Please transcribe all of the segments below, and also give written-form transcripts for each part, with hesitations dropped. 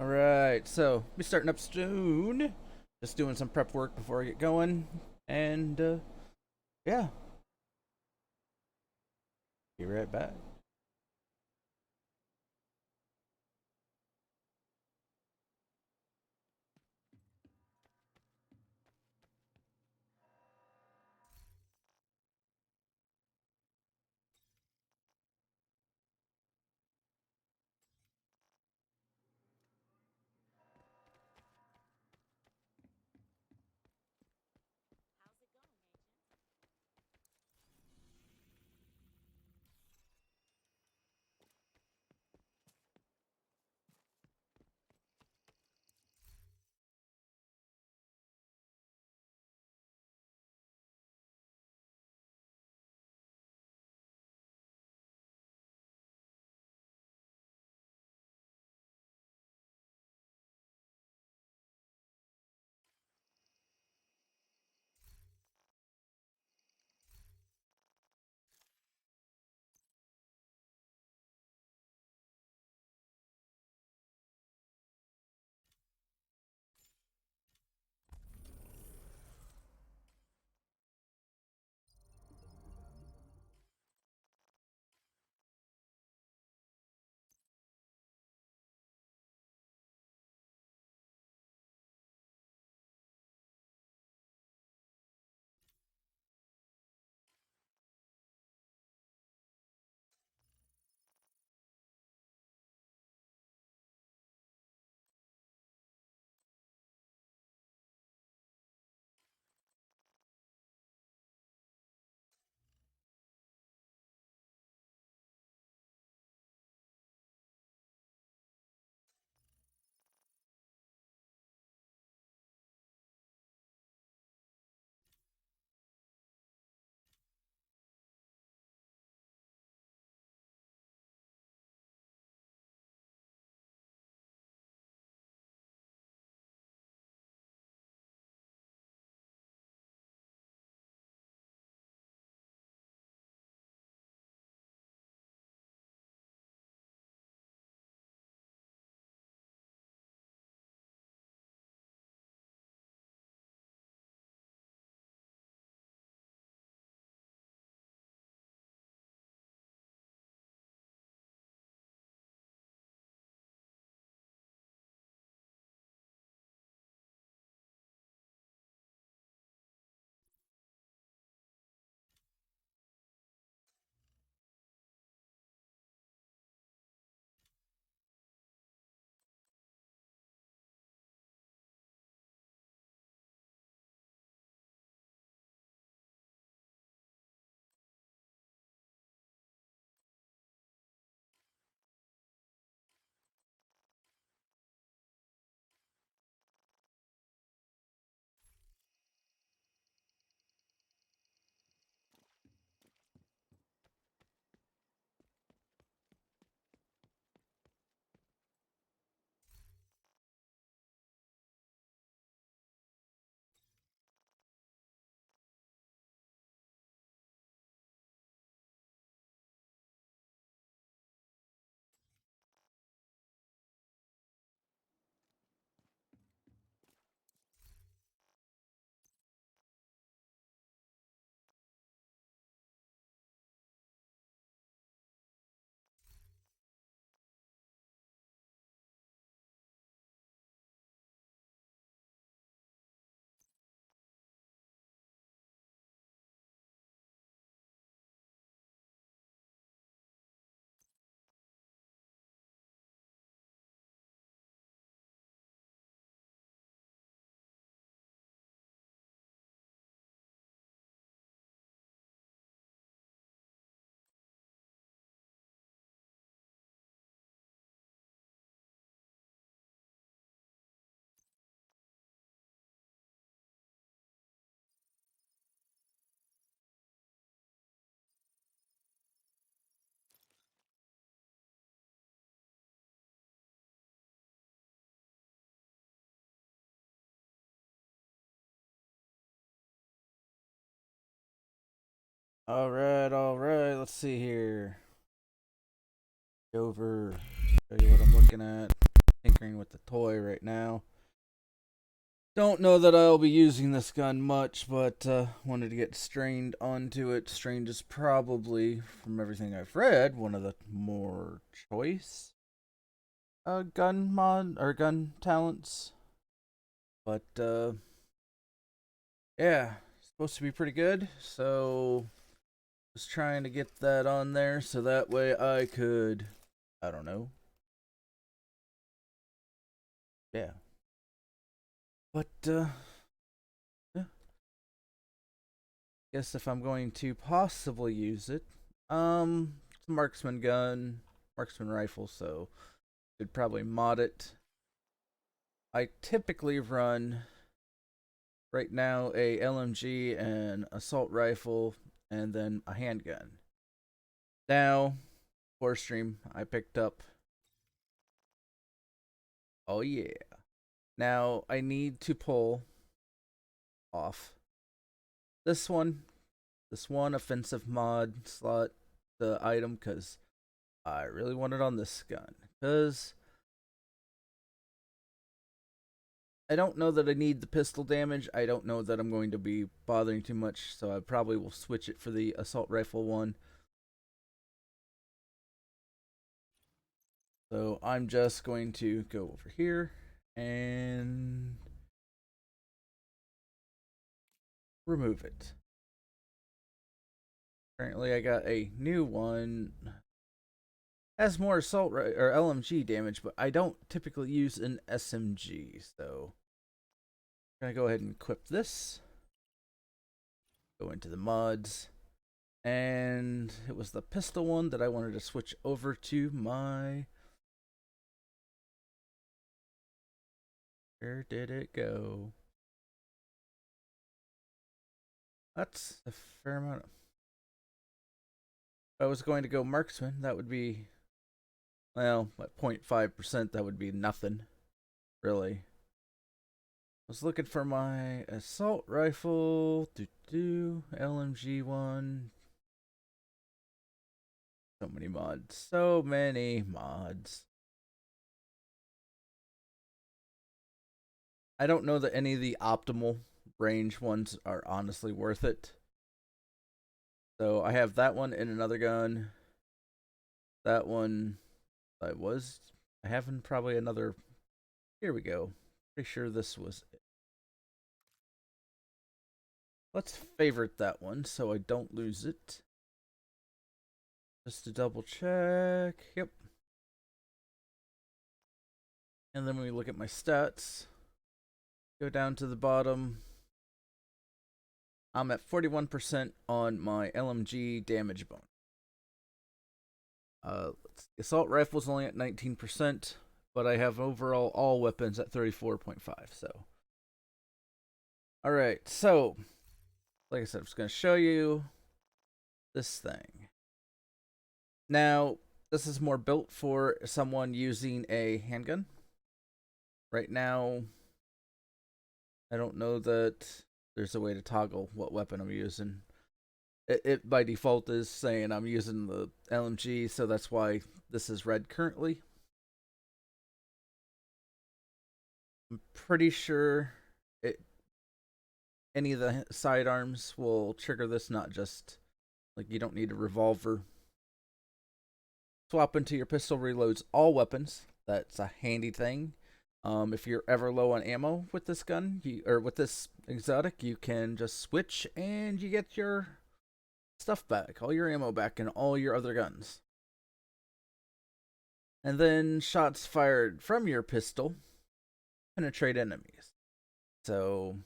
Alright, so be starting up soon. Just doing some prep work before I get going. And yeah, be right back. Alright, let's see here. Go over, show you what I'm looking at. I think screen with the toy right now. Don't know that I'll be using this gun much, but wanted to get Strained onto it. Strained is probably, from everything I've read, one of the more choice gun mod or gun talents. But yeah, supposed to be pretty good. So was trying to get that on there so that way I could, I don't know. Yeah. But yeah. Guess if I'm going to possibly use it, it's a marksman gun, marksman rifle, so could probably mod it. I typically run right now a LMG and assault rifle and then a handgun. Now, for stream, I picked up. Oh yeah. Now I need to pull off this one offensive mod slot, the item, because I really want it on this gun. Because I don't know that I need the pistol damage. I don't know that I'm going to be bothering too much, so I probably will switch it for the assault rifle one. So I'm just going to go over here and remove it. Currently, I got a new one. Has more assault or LMG damage, but I don't typically use an SMG, so I'm gonna go ahead and equip this. Go into the mods, and it was the pistol one that I wanted to switch over to my. Where did it go? That's a fair amount. If I was going to go marksman, that would be, well, at 0.5%, that would be nothing, really. I was looking for my assault rifle, LMG one. So many mods, so many mods. I don't know that any of the optimal range ones are honestly worth it. So I have that one in another gun. That one I have probably another. Here we go. Pretty sure this was it. Let's favorite that one so I don't lose it. Just to double check. Yep. And then when we look at my stats, go down to the bottom. I'm at 41% on my LMG damage bonus. Assault rifle's only at 19%, but I have overall all weapons at 34.5. So, all right. So, like I said, I'm just gonna show you this thing. Now, this is more built for someone using a handgun. Right now, I don't know that there's a way to toggle what weapon I'm using. It by default is saying I'm using the LMG, so that's why this is red currently. I'm pretty sure any of the sidearms will trigger this, not just like you don't need a revolver. Swap into your pistol reloads all weapons. That's a handy thing. If you're ever low on ammo with this gun, or with this exotic, you can just switch and you get your stuff back, all your ammo back, and all your other guns. And then shots fired from your pistol penetrate enemies. So,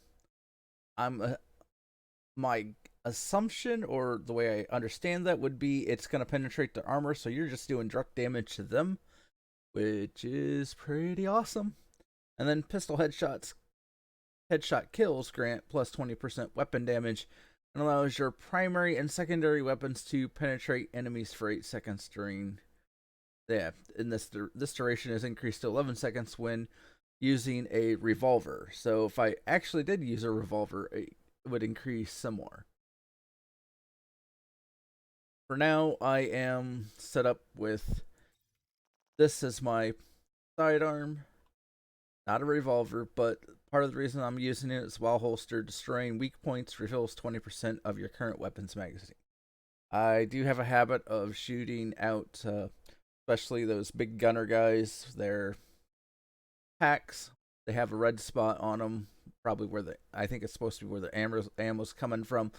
my assumption, or the way I understand that, would be it's going to penetrate the armor, so you're just doing direct damage to them, which is pretty awesome. And then pistol headshot kills grant plus 20% weapon damage and allows your primary and secondary weapons to penetrate enemies for 8 seconds during. Yeah, in this duration is increased to 11 seconds when using a revolver. So if I actually did use a revolver, it would increase some more. For now, I am set up with this as my sidearm. not a revolver, but part of the reason I'm using it is while holstered, destroying weak points refills 20% of your current weapon's magazine. I do have a habit of shooting out, especially those big gunner guys. Their packs, they have a red spot on them, probably where I think it's supposed to be where the ammo's coming from.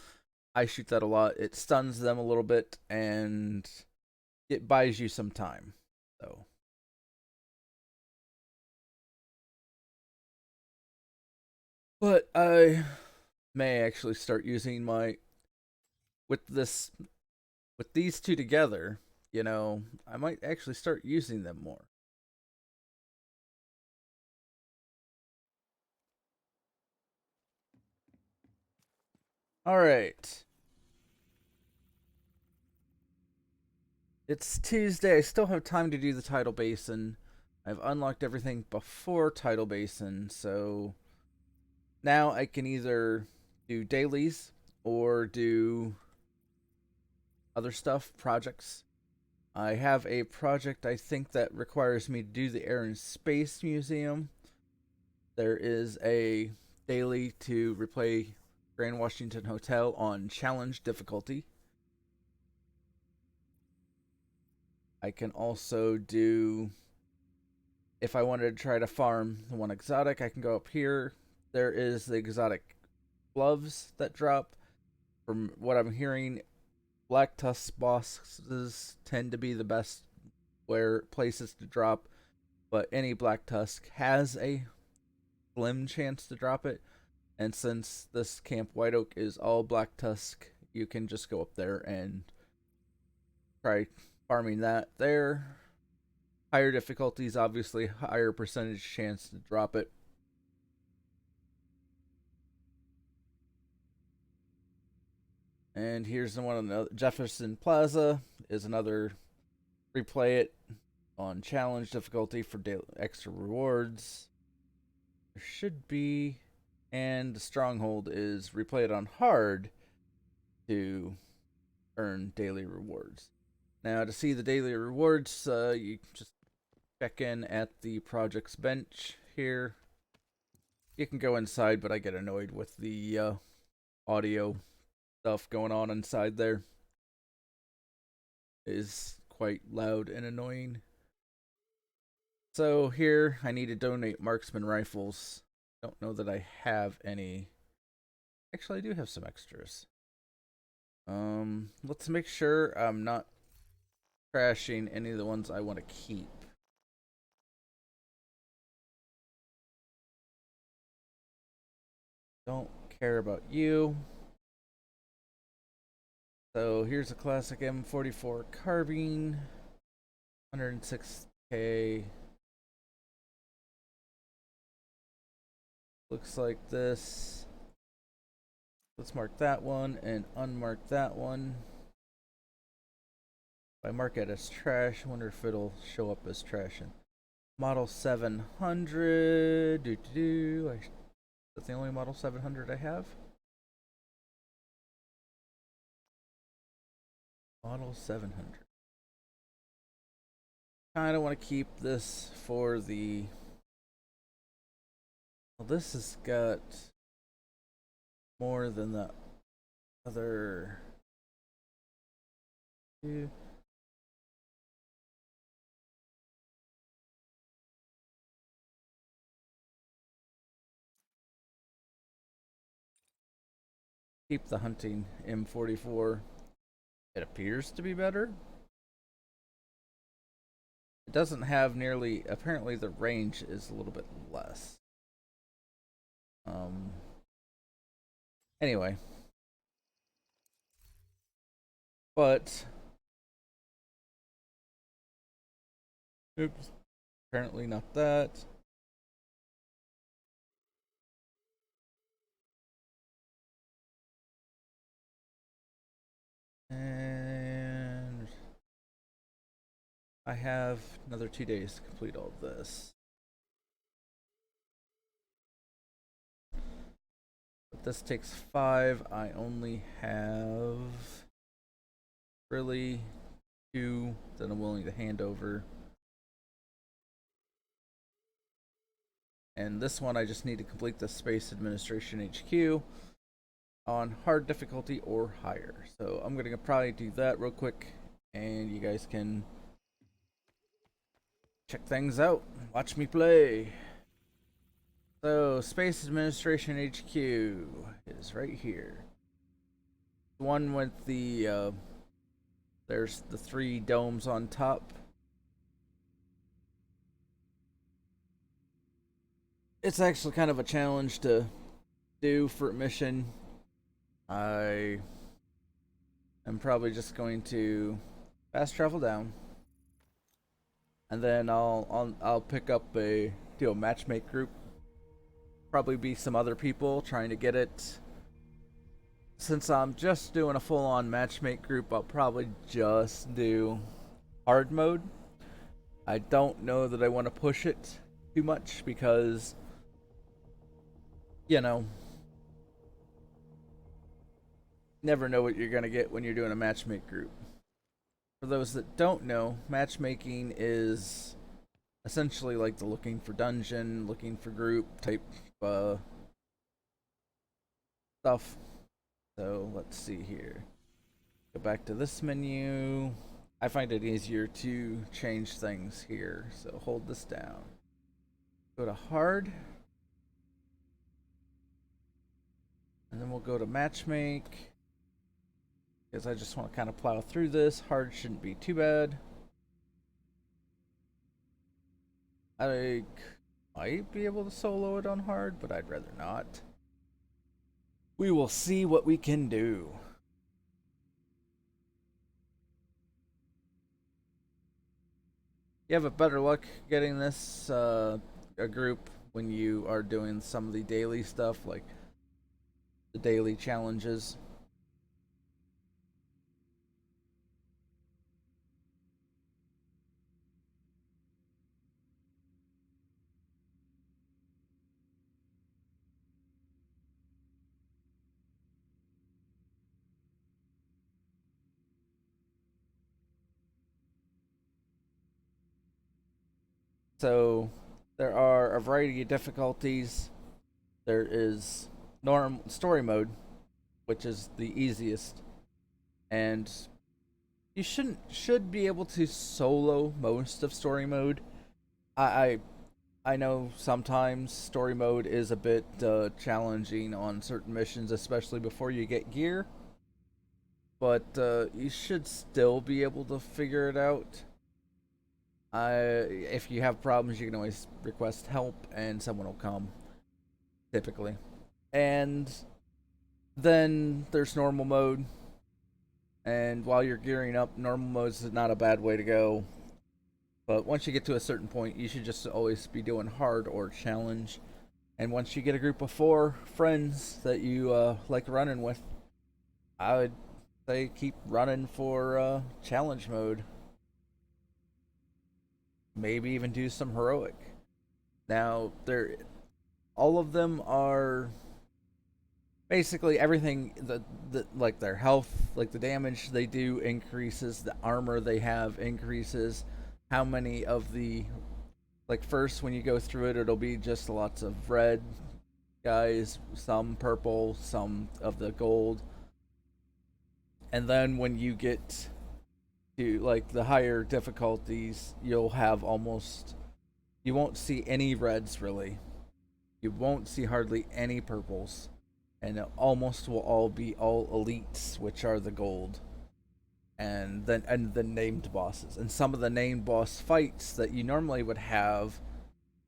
I shoot that a lot. It stuns them a little bit, and it buys you some time. So, but I may actually start using my with this with these two together. I might actually start using them more. All right. It's Tuesday. I still have time to do the Tidal Basin. I've unlocked everything before Tidal Basin, so now I can either do dailies or do other stuff, projects. I have a project I think that requires me to do the Air and Space Museum. There is a daily to replay Grand Washington Hotel on challenge difficulty. I can also do, if I wanted to try to farm the one exotic, I can go up here. There is the exotic gloves that drop. From what I'm hearing, Black Tusk bosses tend to be the best where places to drop, but any Black Tusk has a slim chance to drop it. And since this Camp White Oak is all Black Tusk, you can just go up there and try farming that there. Higher difficulties, obviously, higher percentage chance to drop it. And here's the one on the Jefferson Plaza is another replay it on challenge difficulty for extra rewards. There should be, and the Stronghold is replay it on hard to earn daily rewards. Now, to see the daily rewards, you just check in at the project's bench here. You can go inside, but I get annoyed with the audio stuff going on inside there. It is quite loud and annoying. So here, I need to donate marksman rifles. Don't know that I have any. Actually, I do have some extras. Let's make sure I'm not trashing any of the ones I want to keep. Don't care about you. So here's a classic M44 carbine, 106k. Looks like this. Let's mark that one and unmark that one. If I mark it as trash, I wonder if it'll show up as trash. And Model 700. That's the only Model 700 I have. Model 700. Kind of want to keep this for the. Well, this has got more than the other two. Keep the hunting M44. It appears to be better. It doesn't have nearly. Apparently, the range is a little bit less. Anyway, but oops. Apparently not that. And I have another 2 days to complete all of this. But this takes 5. I only have really 2 that I'm willing to hand over. And this one, I just need to complete the Space Administration HQ on hard difficulty or higher. So I'm gonna probably do that real quick, and you guys can check things out. Watch me play. So Space Administration HQ is right here. The one with the there's the 3 domes on top. It's actually kind of a challenge to do for a mission. I am probably just going to fast travel down, and then I'll pick up a matchmake group. Probably be some other people trying to get it. Since I'm just doing a full-on matchmake group, I'll probably just do hard mode. I don't know that I want to push it too much because, you know, never know what you're going to get when you're doing a matchmake group. For those that don't know, matchmaking is essentially like the looking for dungeon, looking for group type stuff. So let's see here. Go back to this menu. I find it easier to change things here, so hold this down. Go to hard. And then we'll go to matchmake, because I just want to kind of plow through this. Hard shouldn't be too bad. I might be able to solo it on hard, but I'd rather not. We will see what we can do. You have a better luck getting this a group when you are doing some of the daily stuff, like the daily challenges. So there are a variety of difficulties. There is story mode, which is the easiest, and you should be able to solo most of story mode. I know sometimes story mode is a bit challenging on certain missions, especially before you get gear, but you should still be able to figure it out. If you have problems, you can always request help, and someone will come, typically. And then there's normal mode, and while you're gearing up, normal mode is not a bad way to go. But once you get to a certain point, you should just always be doing hard or challenge. And once you get a group of 4 friends that you like running with, I would say keep running for challenge mode. Maybe even do some heroic. Now, all of them are basically everything like their health, like the damage they do increases, the armor they have increases. How many of the, like, first when you go through it, it'll be just lots of red guys, some purple, some of the gold. And then when you get to like the higher difficulties, you won't see any reds really. You won't see hardly any purples, and it almost will all be all elites, which are the gold. And the named bosses. And some of the named boss fights that you normally would have,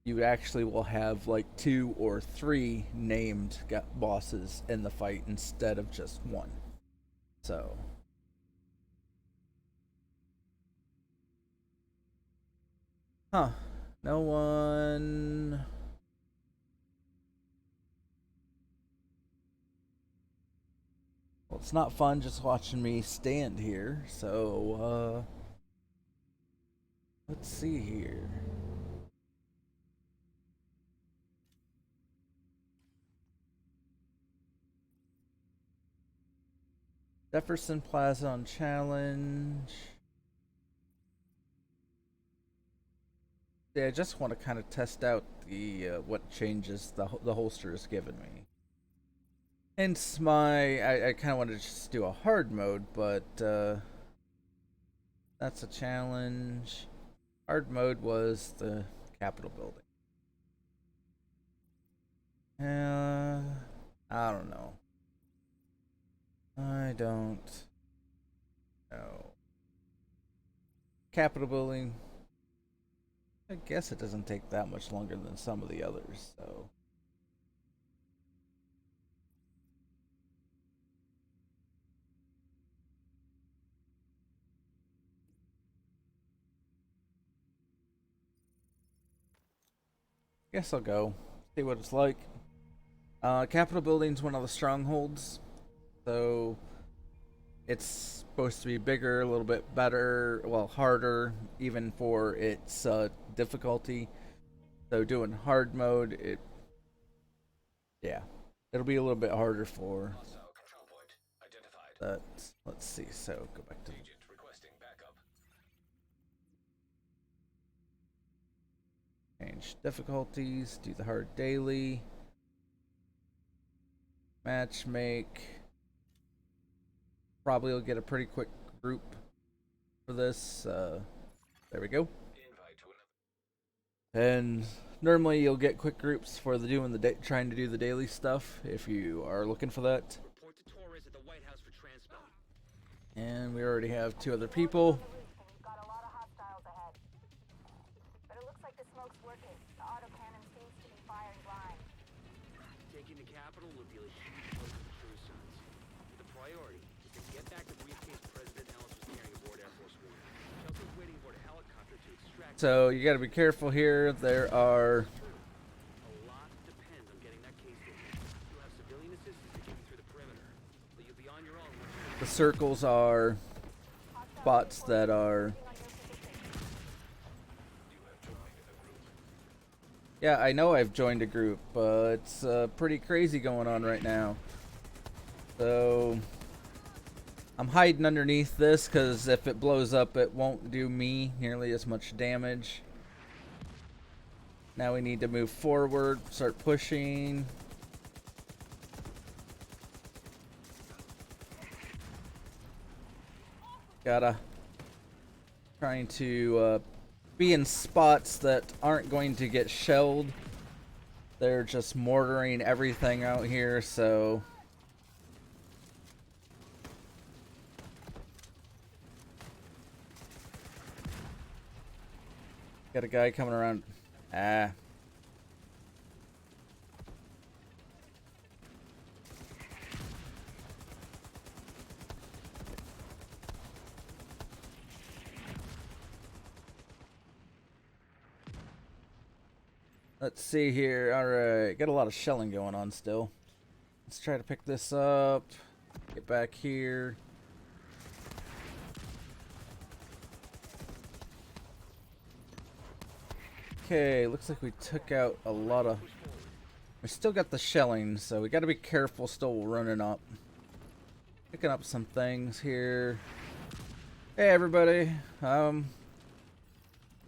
you actually will have like 2 or 3 named bosses in the fight instead of just 1. So no one. Well, it's not fun just watching me stand here, so let's see here. Jefferson Plaza on challenge. Yeah, I just want to kind of test out the what changes the holster has given me. Hence I kind of wanted to just do a hard mode, but that's a challenge. Hard mode was the Capitol building. I don't know. I don't know. Capitol building. I guess it doesn't take that much longer than some of the others, so. Guess I'll go. See what it's like. Capitol building's one of the strongholds, so it's supposed to be bigger, a little bit better, well, harder, even for its difficulty. So doing hard mode, yeah, it'll be a little bit harder for that. Let's see. So go back to change difficulties. Do the hard daily. Match make. Probably will get a pretty quick group for this. There we go. And normally you'll get quick groups for trying to do the daily stuff if you are looking for that. And we already have 2 other people. Taking the capital would be a huge blow to the true sons. The priority is to get back the briefcase President Ellis was carrying aboard Air Force One. Shelton's waiting aboard a helicopter to extract. So you got to be careful here. There are. A lot depends on getting that case in. You'll have civilian assistance to get you through the perimeter, but you'll be on your own. The circles are spots that are. Yeah, I know I've joined a group, but it's pretty crazy going on right now. So I'm hiding underneath this because if it blows up, it won't do me nearly as much damage. Now we need to move forward, start pushing. Gotta trying to be in spots that aren't going to get shelled. They're just mortaring everything out here, so got a guy coming around. Let's see here. Alright, got a lot of shelling going on still. Let's try to pick this up. Get back here. Okay, looks like we took out a lot of... We still got the shelling, so we gotta be careful still running up. Picking up some things here. Hey everybody.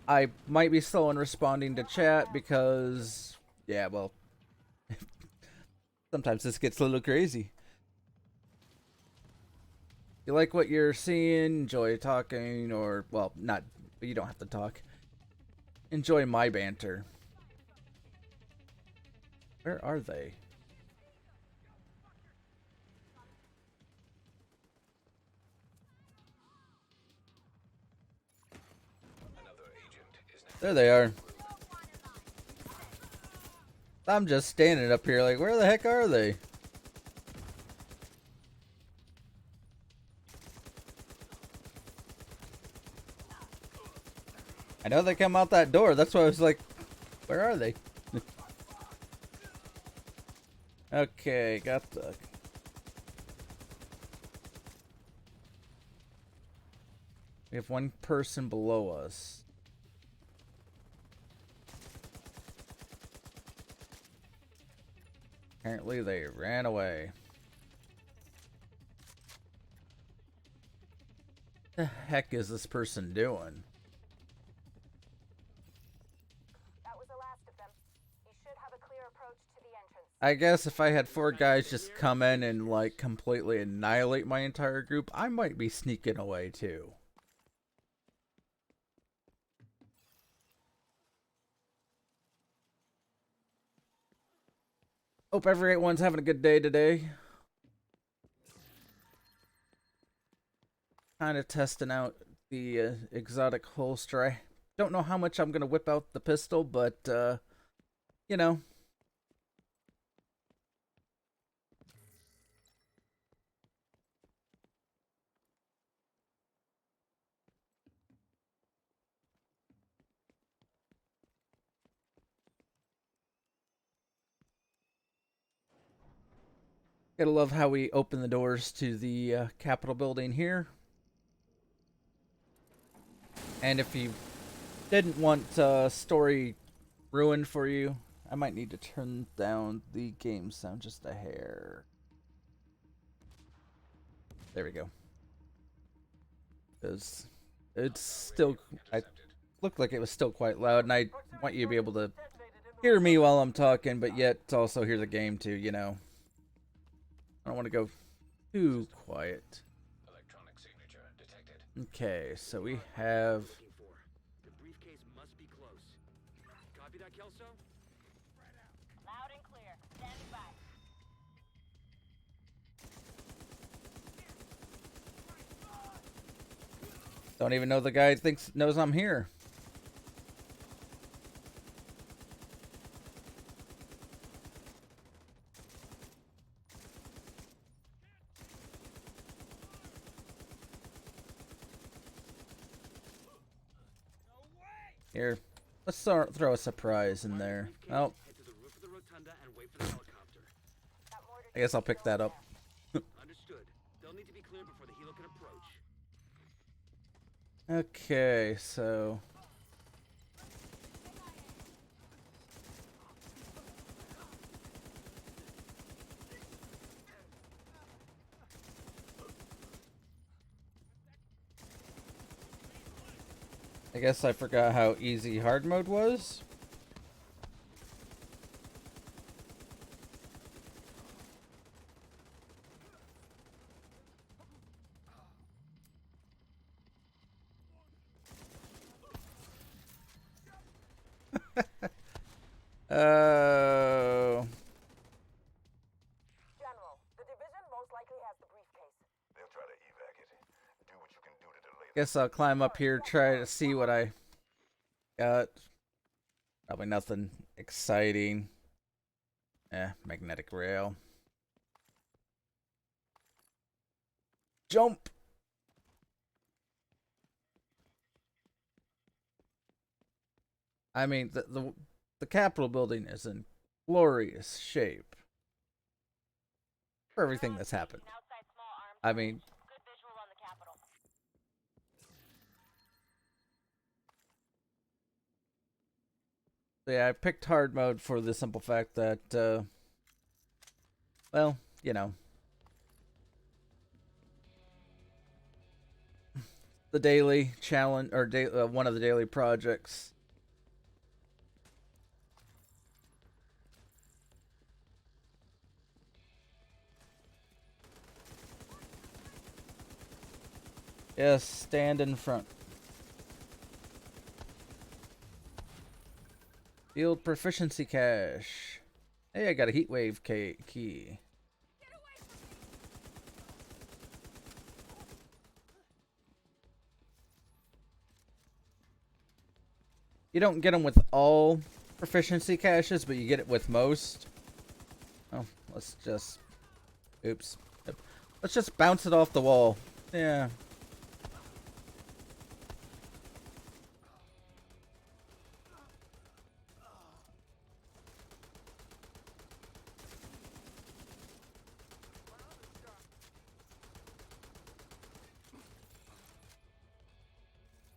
I might be slow in responding to chat because, yeah, well, sometimes this gets a little crazy. You like what you're seeing, enjoy talking, or, well, not, you don't have to talk. Enjoy my banter. Where are they? There they are. I'm just standing up here like, where the heck are they? I know they come out that door. That's why I was like, where are they? Okay, got the... We have one person below us. Apparently they ran away. What the heck is this person doing? the last of them. You should have a clear approach to the entrance. I guess if I had 4 guys just come in and like completely annihilate my entire group, I might be sneaking away too. Hope everyone's having a good day today. Kind of testing out the exotic holster. I don't know how much I'm going to whip out the pistol, but, you know. Gotta love how we open the doors to the Capitol building here. And if you didn't want story ruined for you, I might need to turn down the game sound just a hair. There we go. Because it's still, I looked like it was still quite loud, and I want you to be able to hear me while I'm talking, but yet also hear the game too, you know. I don't want to go too quiet. Electronic signature detected. Okay, so we have... Looking for. The briefcase must be close. Copy that, Kelso? Loud and clear. Standing by. Don't even know the guy knows I'm here. Here, let's throw a surprise in there. Oh, Head to the roof of the rotunda and wait for the helicopter. That mortar I guess I'll pick that up. Understood. They'll need to be cleared before the helo can approach. Okay, so... I guess I forgot how easy hard mode was. Oh. General, the division most likely has the briefcase. They'll try to evac it. Do what you can do to delay Guess I'll climb up here, try to see what I got. Probably nothing exciting. Magnetic rail. Jump! I mean, the Capitol building is in glorious shape for everything that's happened. Outside small arms. I mean, Good visual on the Capitol. yeah, I picked hard mode for the simple fact that, well, you know, the daily challenge, or one of the daily projects. Yes, stand in front. Field proficiency cache. Hey, I got a heat wave key. You don't get them with all proficiency caches, but you get it with most. Oh, let's just... Oops. Let's just bounce it off the wall. Yeah.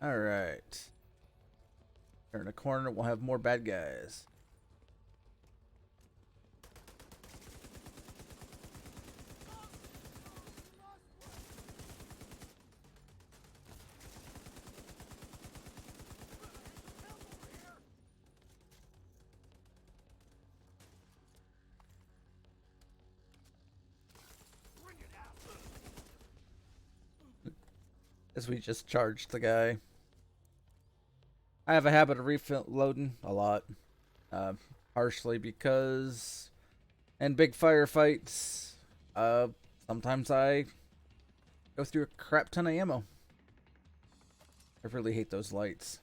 Alright. Turn a corner, we'll have more bad guys. as we just charged the guy. I have a habit of reloading a lot. Partially because in big firefights, sometimes I go through a crap ton of ammo. I really hate those lights.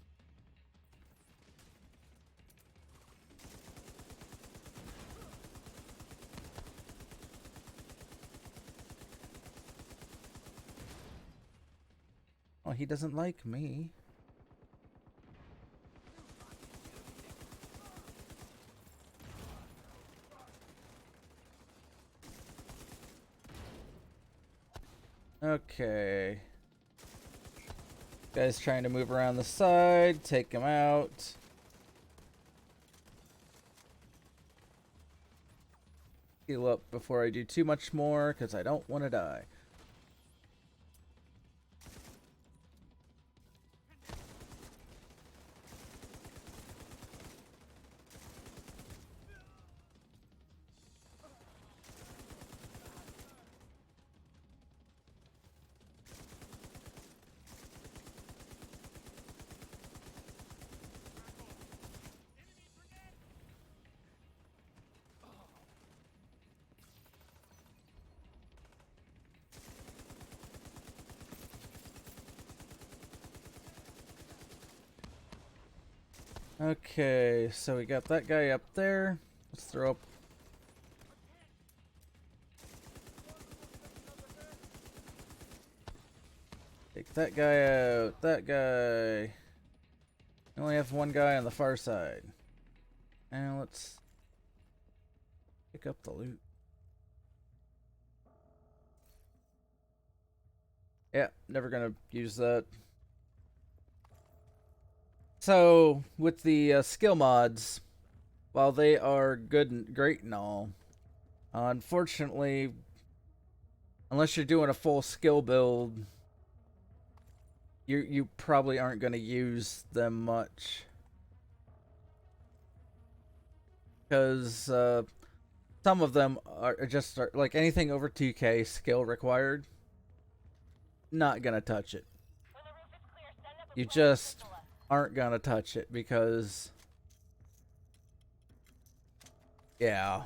Oh, he doesn't like me. Okay. Guy's trying to move around the side, take him out. Heal up before I do too much more, because I don't want to die. Okay, so we got that guy up there. Let's throw up. Take that guy out. That guy. We only have one guy on the far side. And let's pick up the loot. Yeah, never gonna use that. So, with the skill mods, while they are good and great and all, unfortunately, unless you're doing a full skill build, you probably aren't going to use them much. Because some of them are just like anything over 2k skill required, not going to touch it. When the roof is clear, send up a You flare just to Nicola. aren't gonna touch it because, yeah.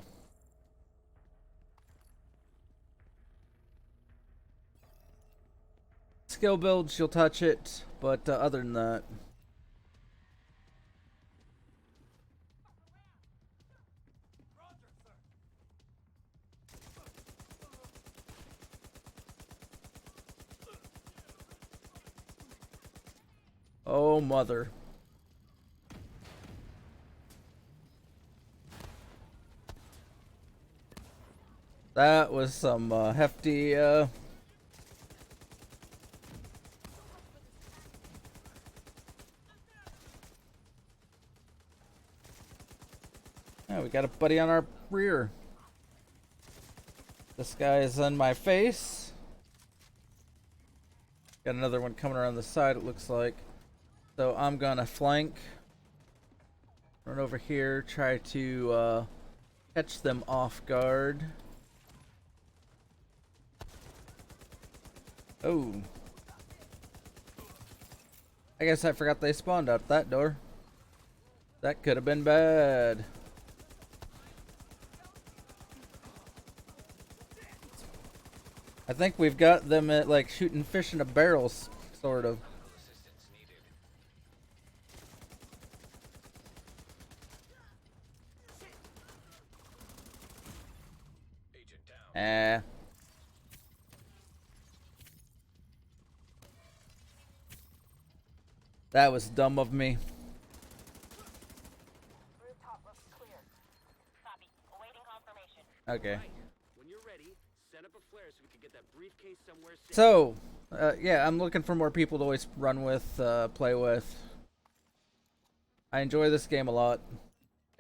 Skill builds, you'll touch it, but other than that. Oh, mother. That was some hefty, yeah, we got a buddy on our rear. This guy is on my face. Got another one coming around the side, it looks like. So I'm gonna flank. Run over here, try to catch them off guard. Oh. I guess I forgot they spawned out that door. That could have been bad. I think we've got them at like shooting fish in a barrel, sort of. Assistance needed. Agent down. That was dumb of me. Rooftop looks clear. Copy. Awaiting confirmation. Okay. Right. When you're ready, set up a flare so we can get that briefcase somewhere safe. So, yeah, I'm looking for more people to always run with, play with. I enjoy this game a lot.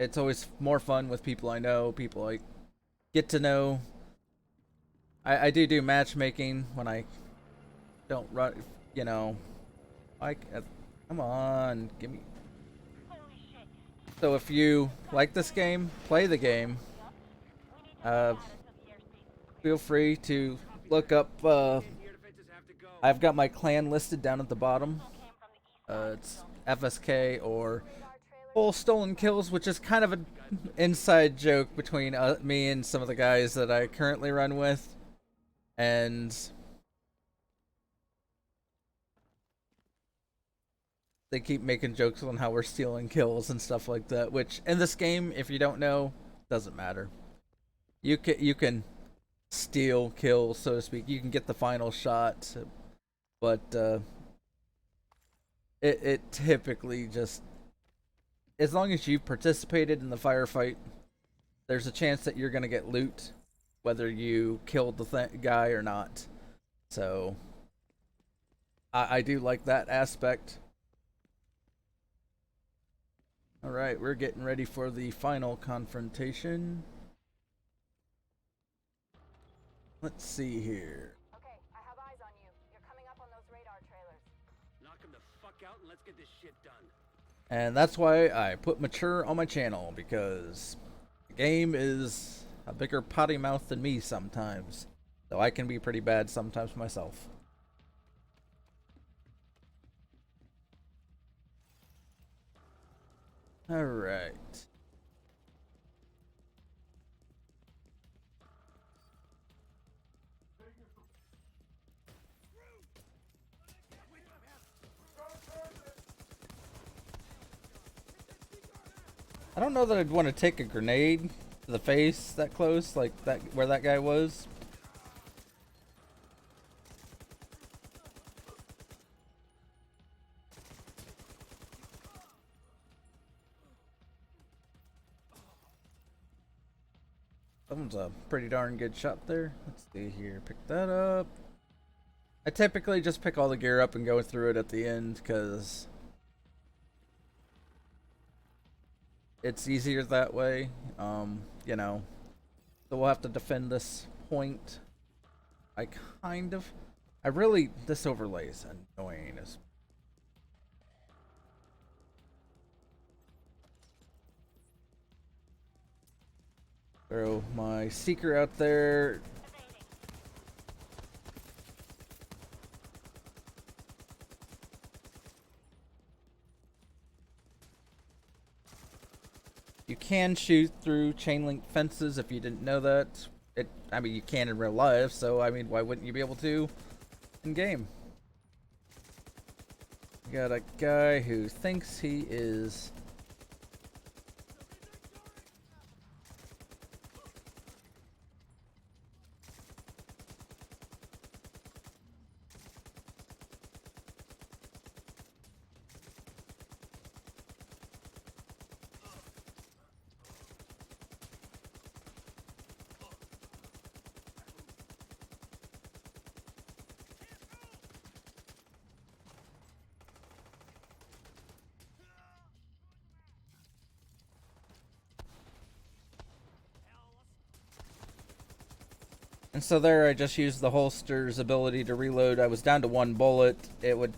It's always more fun with people I know, people I get to know. I do matchmaking when I don't run, you know. Come on, give me. Holy shit. So if you like this game, play the game. We need to Feel free to look up Air defenses have to go. I've got my clan listed down at the bottom. It's FSK or Full Stolen Kills, which is kind of an inside joke between me and some of the guys that I currently run with. And they keep making jokes on how we're stealing kills and stuff like that, which in this game, if you don't know, doesn't matter. You can steal kills, so to speak. You can get the final shot, but it typically just, as long as you've participated in the firefight, there's a chance that you're gonna get loot, whether you killed the guy or not. So I do like that aspect. Alright, we're getting ready for the final confrontation. Let's see here. Okay, I have eyes on you. You're coming up on those radar trailers. Knock him the fuck out and let's get this shit done. And that's why I put mature on my channel, because the game is a bigger potty mouth than me sometimes. So I can be pretty bad sometimes myself. Alright. I don't know that I'd want to take a grenade to the face that close, like that where that guy was. Someone's a pretty darn good shot there. Let's see here. Pick that up. I typically just pick all the gear up and go through it at the end because it's easier that way. You know. So we'll have to defend this point. I really, this overlay is annoying as. Throw my seeker out there. You can shoot through chain link fences if you didn't know that. I mean, you can in real life, so I mean, why wouldn't you be able to in game? Got a guy who thinks he is. And so there I just used the holster's ability to reload. I was down to one bullet. It would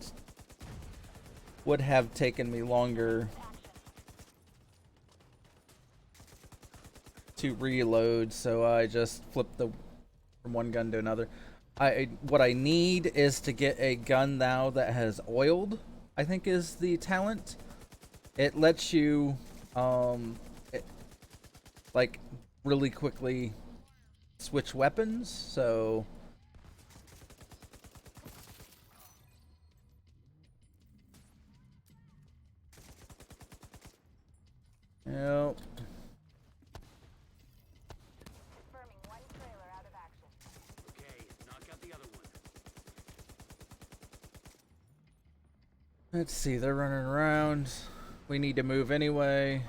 have taken me longer to reload, so I just flipped from one gun to another. What I need is to get a gun now that has oiled, I think is the talent. It lets you like really quickly switch weapons, so yep. Confirming one trailer out of action. Okay, knock out the other one. Let's see, they're running around. We need to move anyway.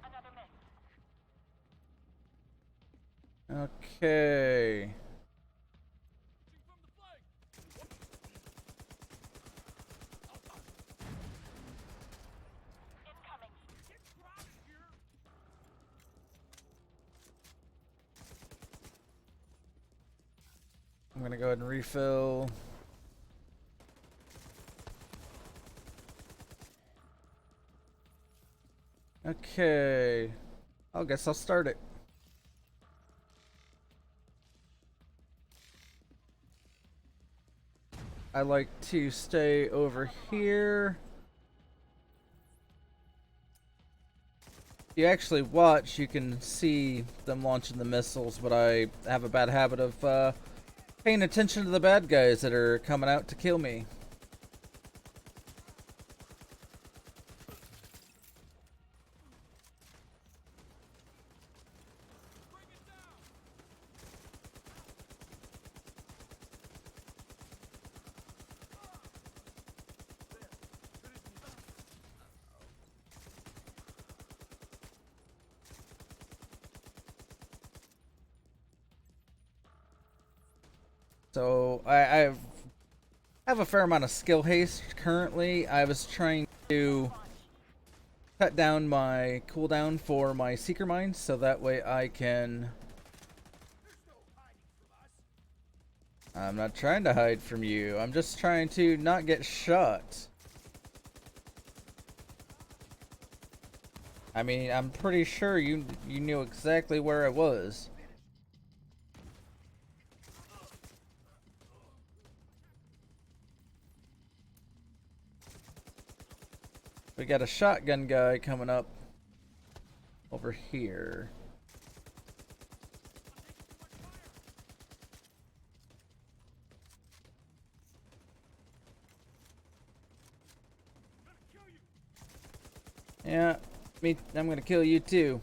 Another miss. Okay. Incoming. I'm gonna go ahead and refill. Okay. I guess I'll start it. I like to stay over here. If you actually watch, you can see them launching the missiles, but I have a bad habit of paying attention to the bad guys that are coming out to kill me. So I have a fair amount of skill haste currently. I was trying to cut down my cooldown for my seeker mines so that way I can. I'm not trying to hide from you. I'm just trying to not get shot. I mean, I'm pretty sure you knew exactly where I was. We got a shotgun guy coming up over here. Yeah, I'm gonna kill you too.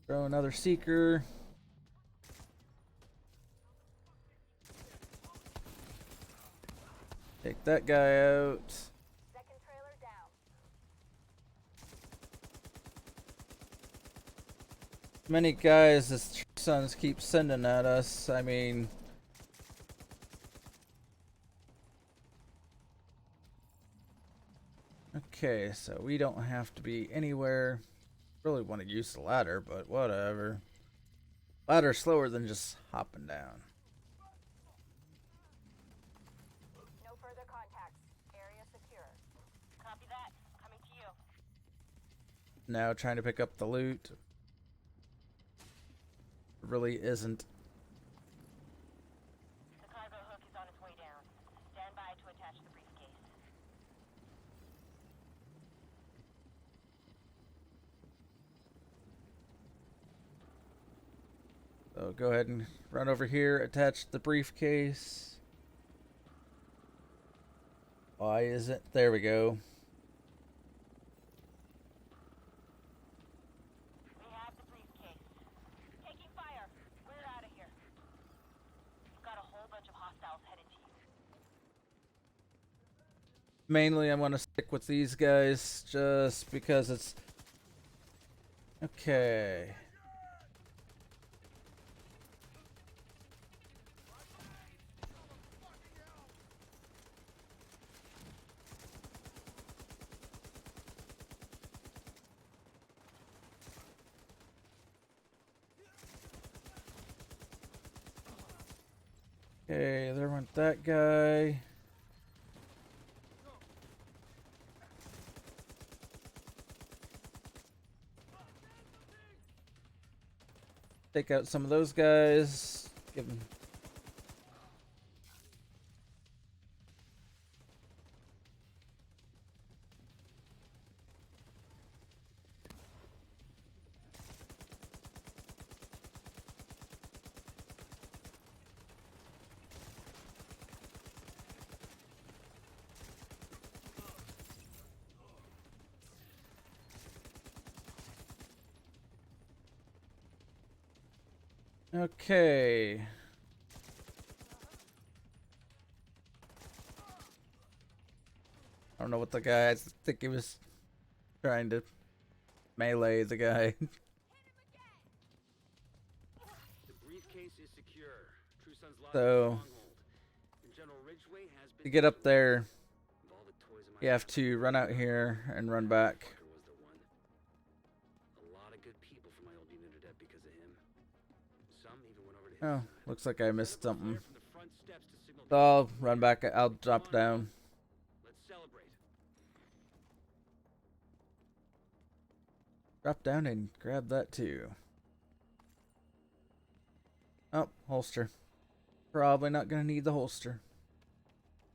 Throw another seeker. Take that guy out. Second trailer down. Many guys as True Sons keep sending at us. I mean, okay, so we don't have to be anywhere. Really want to use the ladder, but whatever. Ladder's slower than just hopping down. No further contacts. Area secure. Copy that. Coming to you. Now trying to pick up the loot. Really isn't. The cargo hook is on its way down. Stand by to attach the briefcase. So go ahead and run over here, attach the briefcase. Why is it? There we go. We have the briefcase. Taking fire. We're out of here. We've got a whole bunch of hostiles headed to you. Mainly I'm gonna stick with these guys just because it's okay. Okay, there went that guy. Take out some of those guys. Give them. Okay. I don't know what the guy. I think he was trying to melee the guy. The briefcase is secure. True Sons lost So, stronghold. And General Ridgway has been to get up there, Of all the toys in my you have to run out here and run back. Fucker was the one. A lot of good people from my old unit are dead because of him. Some even went over to his Oh, side. looks like I missed something. Fired from the front steps to signal So I'll run back. I'll drop down. Let's celebrate. Drop down and grab that too. Oh, holster. Probably not gonna need the holster.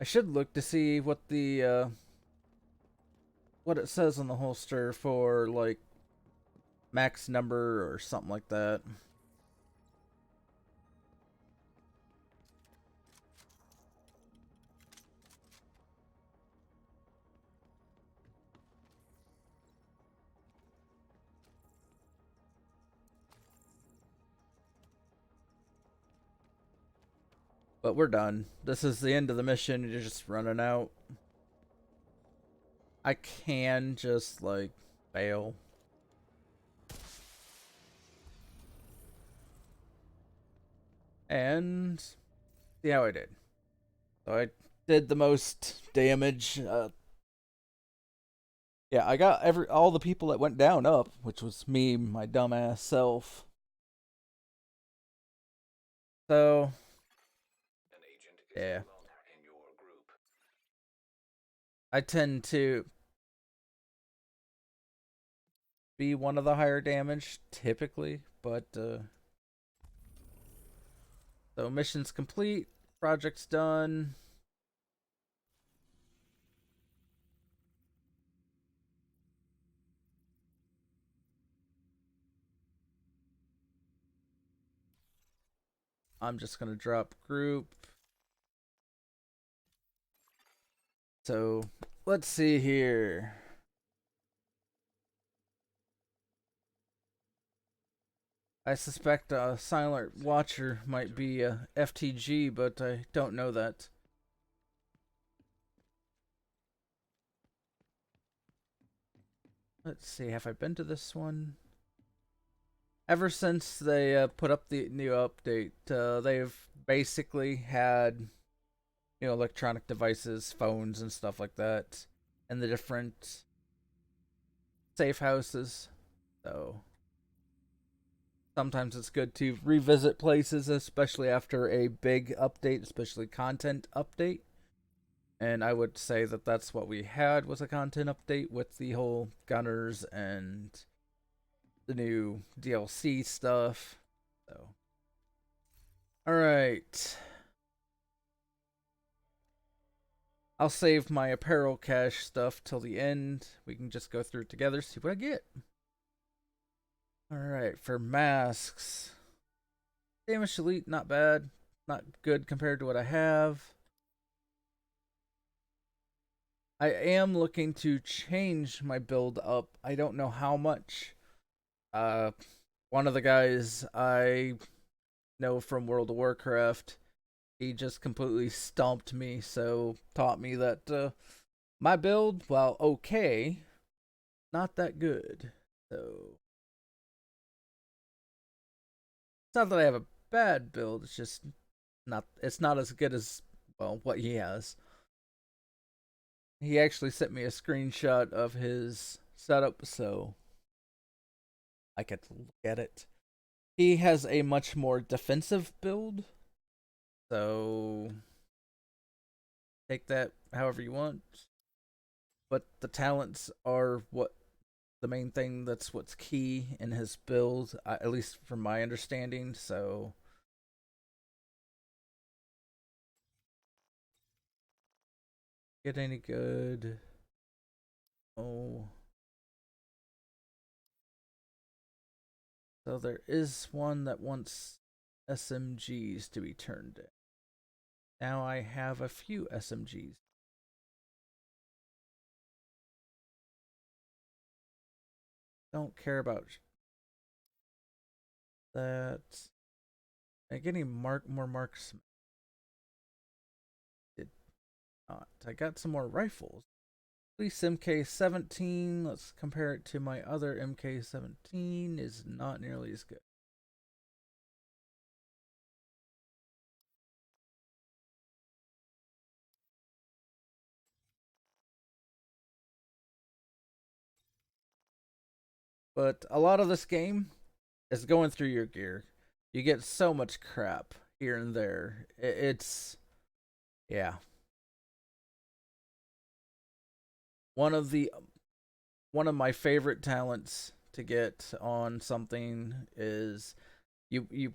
I should look to see what the what it says on the holster for like max number or something like that. But we're done. This is the end of the mission. You're just running out. I can just like fail. And see how I did. So I did the most damage. Yeah, I got all the people that went down up, which was me, my dumbass self. So An agent is yeah, no longer in your group. I tend to be one of the higher damage typically, but so mission's complete, project's done. I'm just gonna drop group. So let's see here. I suspect a Silent Watcher might be a FTG, but I don't know that. Let's see, have I been to this one? Ever since they put up the new update, they've basically had, electronic devices, phones, and stuff like that, and the different safe houses. So sometimes it's good to revisit places, especially after a big update, especially content update. And I would say that that's what we had, was a content update with the whole gunners and the new DLC stuff. So, all right. I'll save my apparel cache stuff till the end. We can just go through it together, see what I get. All right, for masks. Damage Elite, not bad. Not good compared to what I have. I am looking to change my build up. I don't know how much. One of the guys I know from World of Warcraft, he just completely stomped me, so taught me that my build, while okay, not that good. So it's not that I have a bad build, it's just it's not as good as, well, what he has. He actually sent me a screenshot of his setup, so I get to look at it. He has a much more defensive build, so take that however you want. But the talents are what the main thing. That's what's key in his build, at least from my understanding. So get any good? Oh. So there is one that wants SMGs to be turned in. Now I have a few SMGs. Don't care about that. Am I getting more marks? Did not. I got some more rifles. At least MK17. Let's compare it to my other MK17. Is not nearly as good. But a lot of this game is going through your gear. You get so much crap here and there. It's Yeah. One of my favorite talents to get on something is you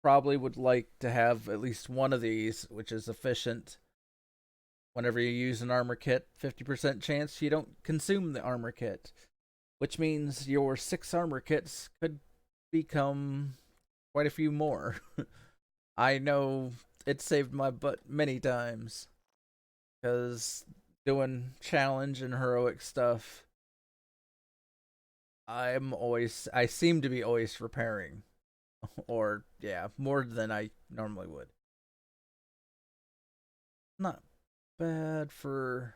probably would like to have at least one of these, which is efficient. Whenever you use an armor kit, 50% chance you don't consume the armor kit, which means your 6 armor kits could become quite a few more. I know it saved my butt many times because doing challenge and heroic stuff, I seem to be always repairing, or yeah, more than I normally would. Not bad for.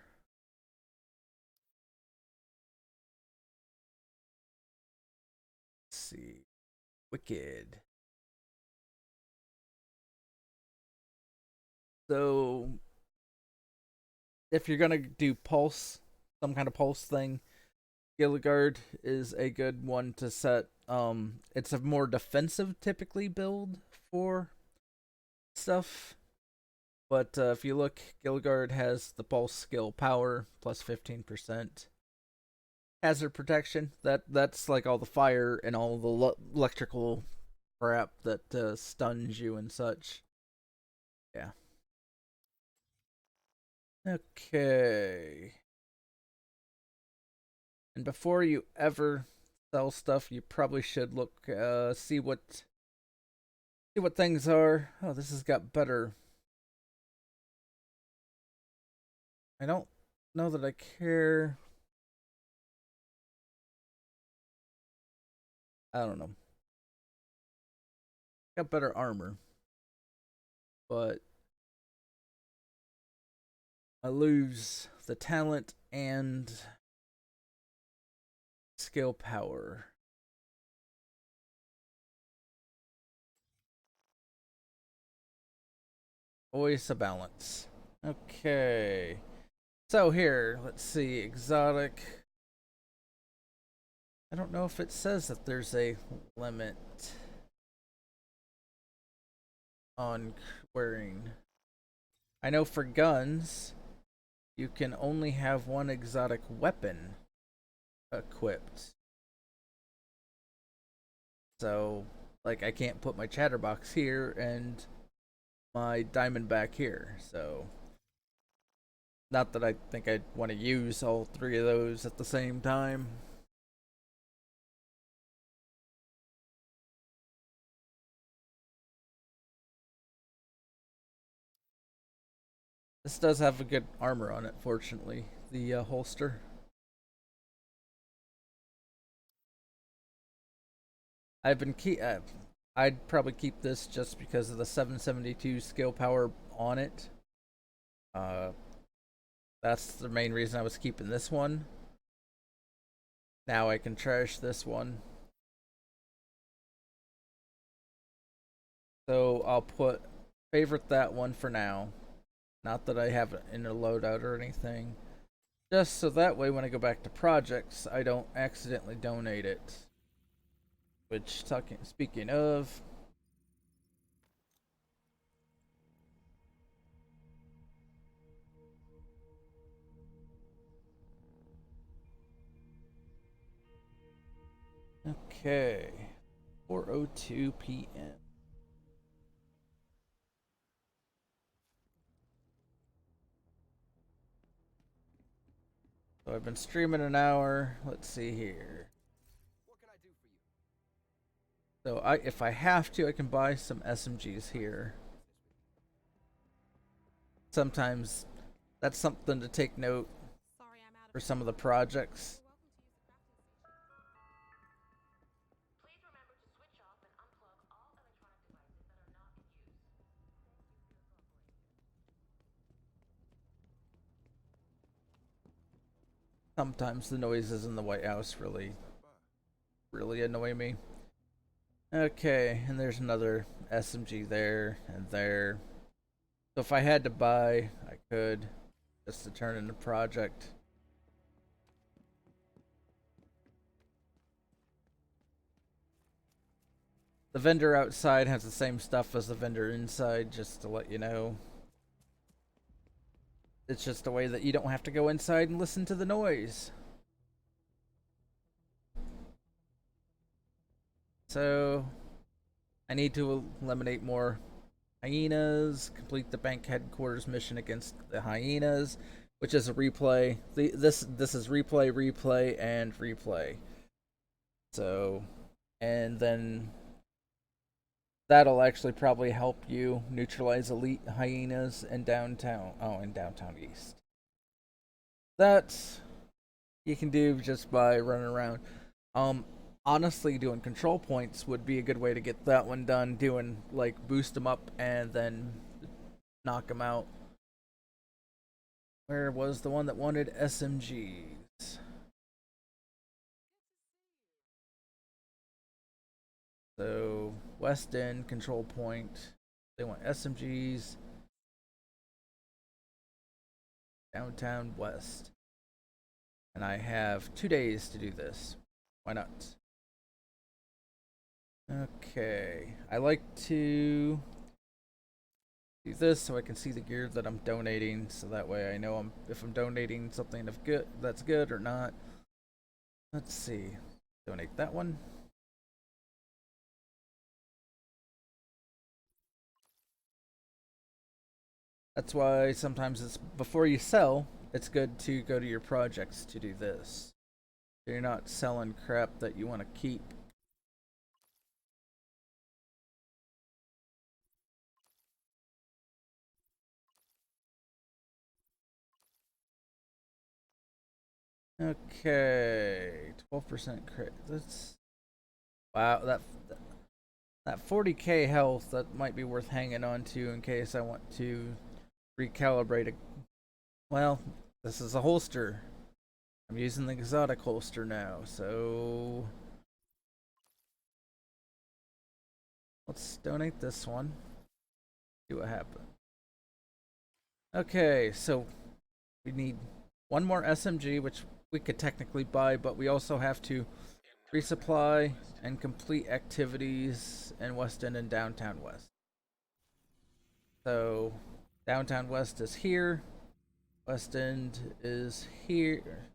Let's see, Wicked. So if you're gonna do pulse, some kind of pulse thing, Gilligard is a good one to set. It's a more defensive typically build for stuff. But if you look, Gilligard has the pulse skill power plus 15%. Hazard protection, that's like all the fire and all the electrical crap that stuns you and such. Yeah. Okay. And before you ever sell stuff, you probably should look, see what things are. Oh, this has got better. I don't know that I care. I don't know. Got better armor, but I lose the talent and skill power. Always a balance. Okay. So here, let's see, exotic. I don't know if it says that there's a limit on wearing. I know for guns, you can only have one exotic weapon equipped. So, like, I can't put my chatterbox here and my diamondback here. So, not that I think I'd want to use all 3 of those at the same time. This does have a good armor on it, fortunately, the holster. I'd probably keep this just because of the 772 skill power on it. That's the main reason I was keeping this one. Now I can trash this one. So I'll favorite that one for now. Not that I have it in a loadout or anything. Just so that way when I go back to projects, I don't accidentally donate it. Which, speaking of, okay, 4:02 p.m. So I've been streaming an hour. Let's see here. What can I do for you? So if I have to, I can buy some SMGs here. Sometimes that's something to take note for some of the projects. Please remember to switch off and unplug all electronic devices that are not in use. Sometimes the noises in the White House really annoy me. Okay, and there's another SMG there and there. So if I had to buy, I could, just to turn in a project. The vendor outside has the same stuff as the vendor inside, just to let you know. It's just a way that you don't have to go inside and listen to the noise. So, I need to eliminate more hyenas, complete the bank headquarters mission against the hyenas, which is a replay. This is replay, and replay. So, and then that'll actually probably help you neutralize elite hyenas in downtown. Oh, in downtown east. That you can do just by running around. Honestly, doing control points would be a good way to get that one done. Doing like boost them up and then knock them out. Where was the one that wanted SMGs? So West End control point. They want SMGs. Downtown West. And I have 2 days to do this. Why not? Okay. I like to do this so I can see the gear that I'm donating, so that way I know if I'm donating something of good that's good or not. Let's see. Donate that one. That's why sometimes it's before you sell, it's good to go to your projects to do this. So you're not selling crap that you want to keep. Okay, 12% crit. That's wow. That 40k health, that might be worth hanging on to in case I want to recalibrate it. Well, this is a holster. I'm using the exotic holster now, so let's donate this one. See what happens. Okay, so we need one more SMG, which we could technically buy, but we also have to resupply and complete activities in West End and Downtown West. So Downtown West is here. West End is here.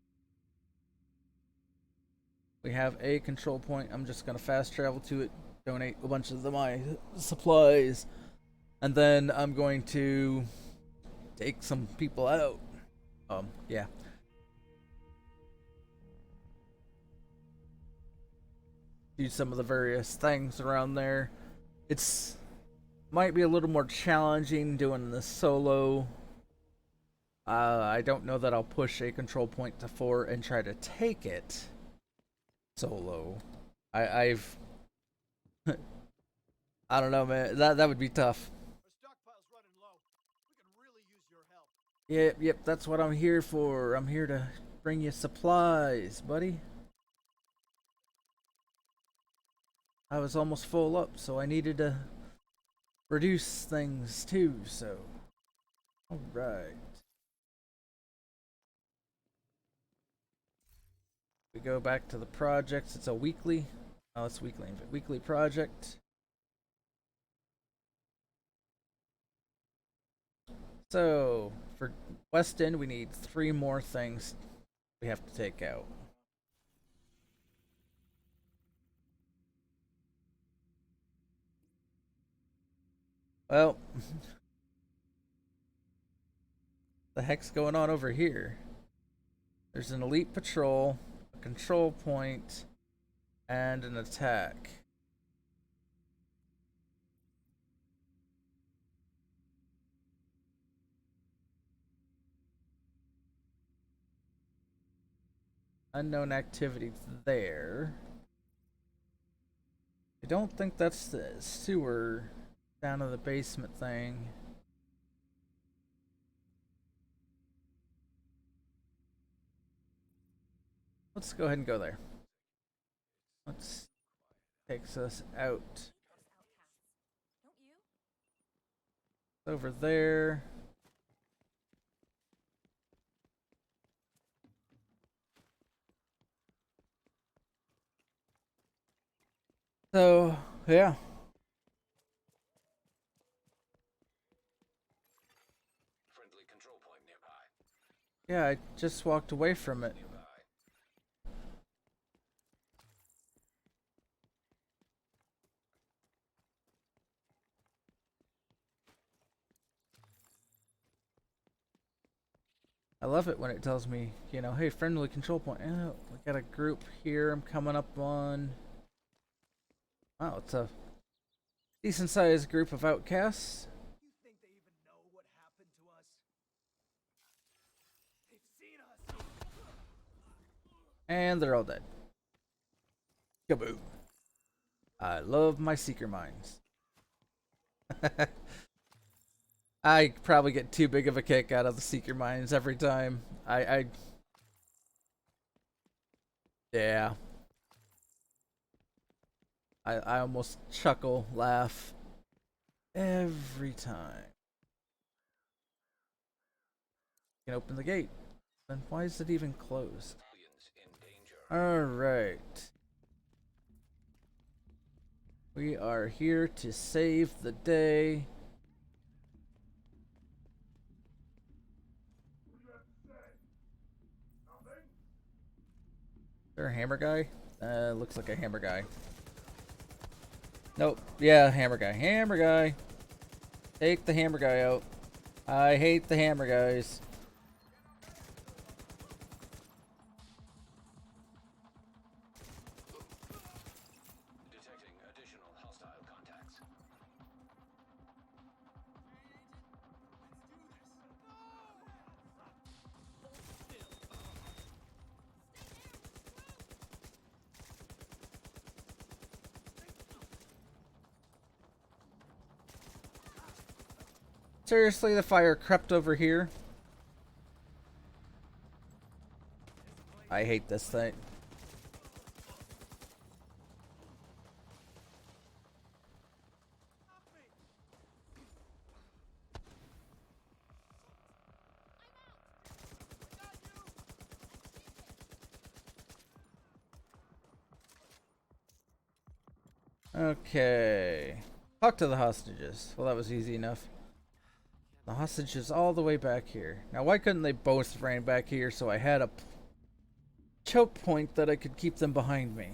We have a control point. I'm just gonna fast travel to it, donate a bunch of my supplies, and then I'm going to take some people out. Yeah. Do some of the various things around there. It's might be a little more challenging doing this solo. I don't know that I'll push a control point to 4 and try to take it solo. I've I don't know, man. That would be tough. Our stockpile's running low. We could really use your help. Yep, that's what I'm here for. I'm here to bring you supplies, buddy. I was almost full up, so I needed to reduce things too, so. Alright. We go back to the projects. It's a weekly. Oh, it's weekly. Weekly project. So, for West End, we need 3 more things we have to take out. Well, the heck's going on over here? There's an elite patrol, a control point, and an attack. Unknown activity there. I don't think that's the sewer down in the basement thing. Let's go ahead and go there. Let's takes us out. Over there. So, yeah. Friendly control point nearby. Yeah, I just walked away from it. I love it when it tells me, you know, hey, friendly control point. Oh, we got a group here I'm coming up on. Wow, it's a decent sized group of outcasts. You think they even know what happened to us? They've seen us. And they're all dead. Kaboom. I love my seeker mines. I probably get too big of a kick out of the seeker mines every time. Yeah. I almost chuckle, laugh every time. You can open the gate. Then why is it even closed? Alright. We are here to save the day. Is there a hammer guy? Looks like a hammer guy. Nope. Yeah, hammer guy. Hammer guy. Take the hammer guy out. I hate the hammer guys. Detecting additional hostile contacts. Seriously, the fire crept over here. I hate this thing. Okay. Talk to the hostages. Well, that was easy enough. The hostages all the way back here. Now, why couldn't they both ran back here so I had a choke point that I could keep them behind me?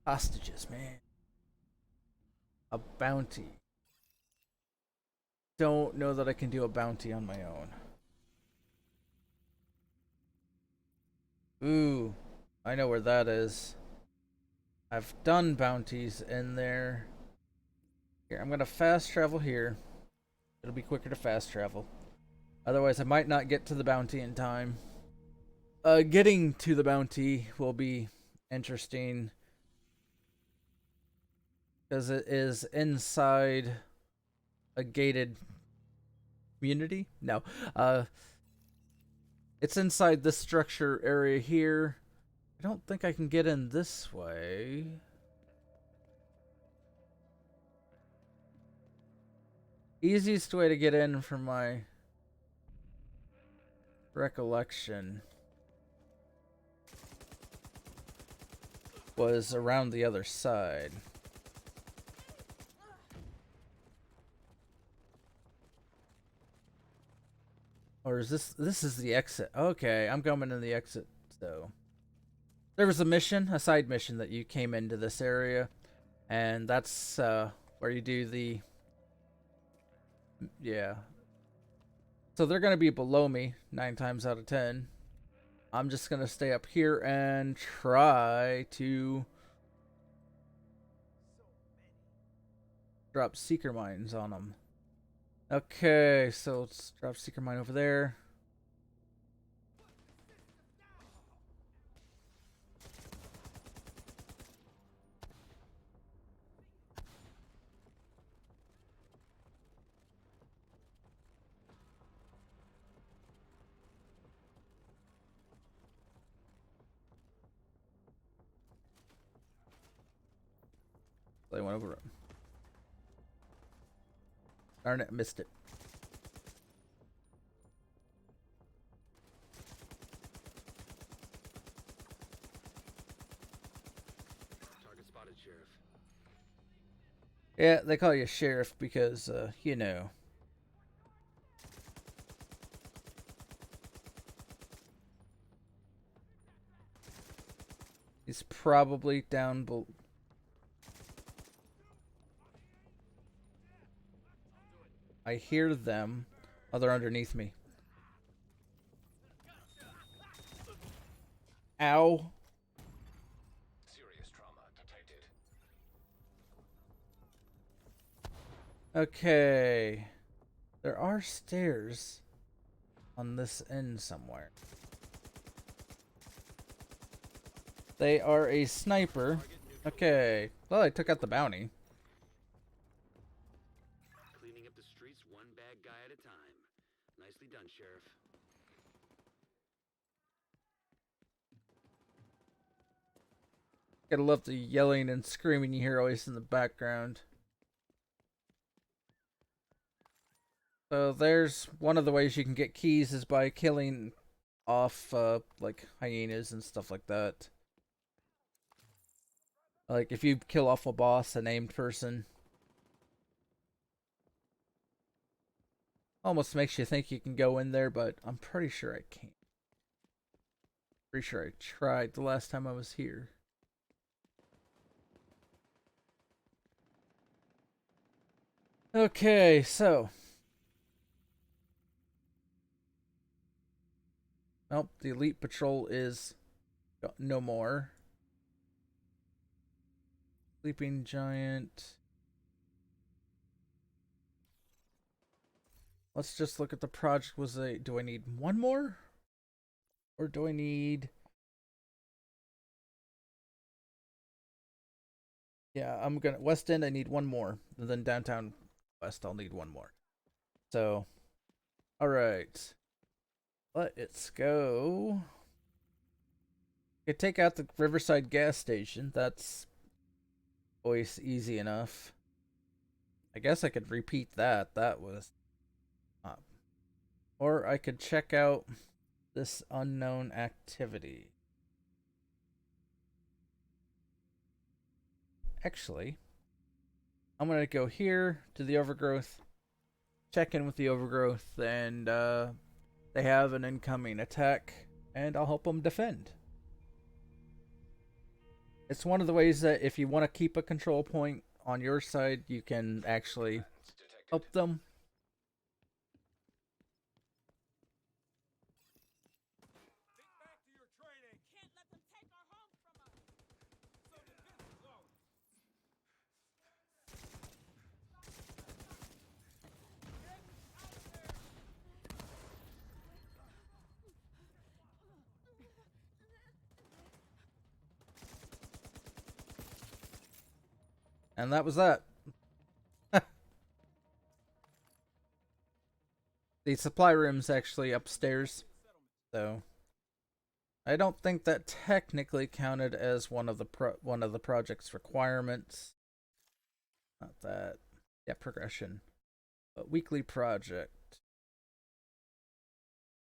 Hostages, man. A bounty. Don't know that I can do a bounty on my own. Ooh, I know where that is. I've done bounties in there. Here, I'm gonna fast travel here. It'll be quicker to fast travel. Otherwise, I might not get to the bounty in time. Getting to the bounty will be interesting. Because it is inside a gated community? No. It's inside this structure area here. I don't think I can get in this way. Easiest way to get in from my recollection was around the other side. Or is this is the exit? Okay, I'm going in the exit, so. There was a mission, a side mission that you came into this area, and that's where you do the, yeah. So they're gonna be below me 9 times out of 10. I'm just gonna stay up here and try to drop seeker mines on them. Okay, so let's drop seeker mine over there. They went over it. Darn it, missed it. Target spotted, Sheriff. Yeah, they call you sheriff because, you know. He's probably down below. I hear them. Oh, they're underneath me. Ow. Serious trauma detected. Okay. There are stairs on this end somewhere. They are a sniper. Okay. Well, I took out the bounty. Cleaning up the streets one bad guy at a time. Nicely done, Sheriff. Gotta love the yelling and screaming you hear always in the background. So there's one of the ways you can get keys is by killing off like hyenas and stuff like that. Like if you kill off a boss, a named person, almost makes you think you can go in there, but I'm pretty sure I can't. Pretty sure I tried the last time I was here. Okay, so. Nope, the elite patrol is no more. Sleeping giant. Let's just look at the project. Do I need one more? Or do I need... Yeah, I'm gonna... West End, I need one more. And then downtown West, I'll need one more. So, alright. Let's go. I could take out the Riverside gas station. That's always easy enough. I guess I could repeat that. That was... Or I could check out this unknown activity. Actually, I'm going to go here to the overgrowth, check in with the overgrowth, and they have an incoming attack, and I'll help them defend. It's one of the ways that if you want to keep a control point on your side, you can actually help them. And that was that. The supply room's actually upstairs, so I don't think that technically counted as one of the project's requirements. Not that. Yeah, progression. But weekly project.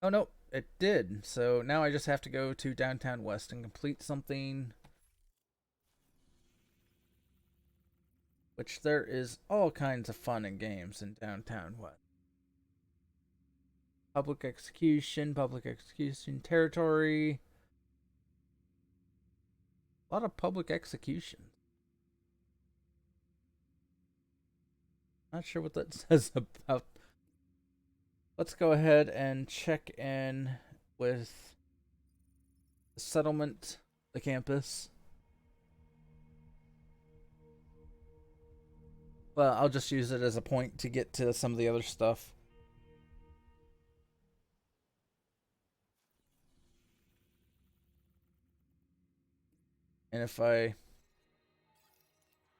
Oh no, it did. So now I just have to go to Downtown West and complete something. Which there is all kinds of fun and games in Downtown West. Public execution territory. A lot of public execution. Not sure what that says about. Let's go ahead and check in with the settlement, the campus. Well, I'll just use it as a point to get to some of the other stuff. And if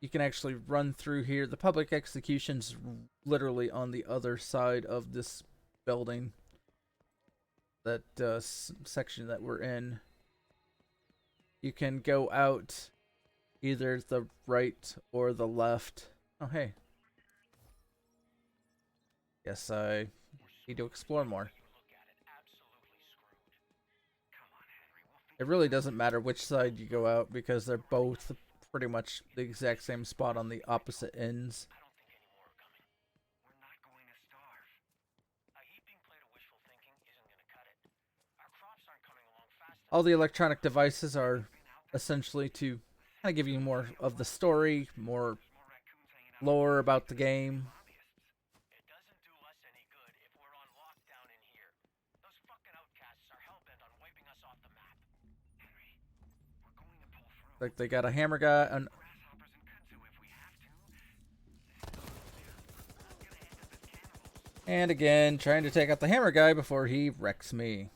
you can actually run through here. The public execution's literally on the other side of this building. That section that we're in. You can go out either the right or the left. Oh, hey. Guess I need to explore more. It really doesn't matter which side you go out because they're both pretty much the exact same spot on the opposite ends. All the electronic devices are essentially to kind of give you more of the story, more lore about the game. It doesn't do us any good if we're on lockdown in here. Those fucking outcasts are hell-bent on wiping us off the map. Henry, we're going to pull through. Like they got a hammer guy and Grasshoppers and kudzu if we have to. We're gonna end up as cannibals. and again trying to take out the hammer guy before he wrecks me.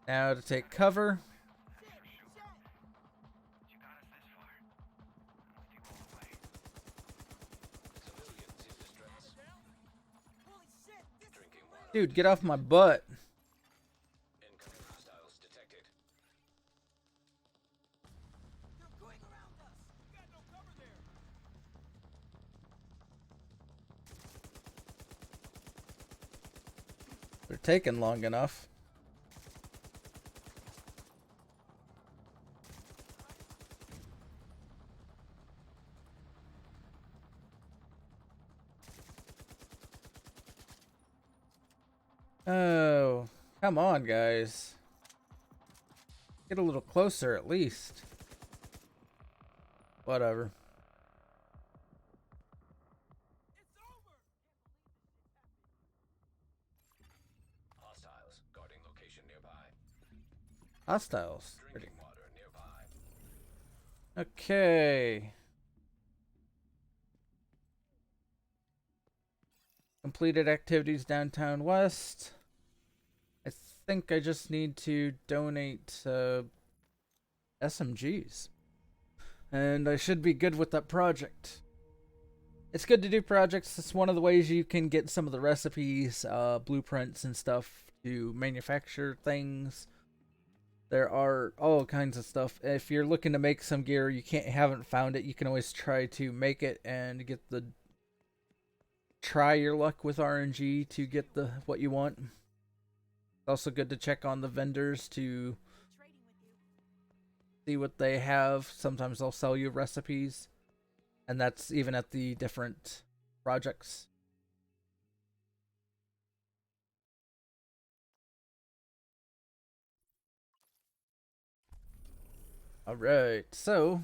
Now to take cover. You got us this far. I'm with you all the way. Civilians in distress. Holy shit! This Drinking water. Dude, get off my butt. Incoming hostiles detected. they're going around us. We got no cover there. They're taking long enough. Oh, come on, guys. Get a little closer at least. Whatever. It's over. Hostiles guarding location nearby. Hostiles. Drinking water nearby. Okay. Completed activities downtown west. I think I just need to donate SMGs. And I should be good with that project. It's good to do projects. It's one of the ways you can get some of the recipes, blueprints and stuff to manufacture things. There are all kinds of stuff. If you're looking to make some gear, haven't found it, you can always try to make it and get try your luck with RNG to get what you want. It's also good to check on the vendors to Trading with you. see what they have. Sometimes they'll sell you recipes, and that's even at the different projects. Alright, so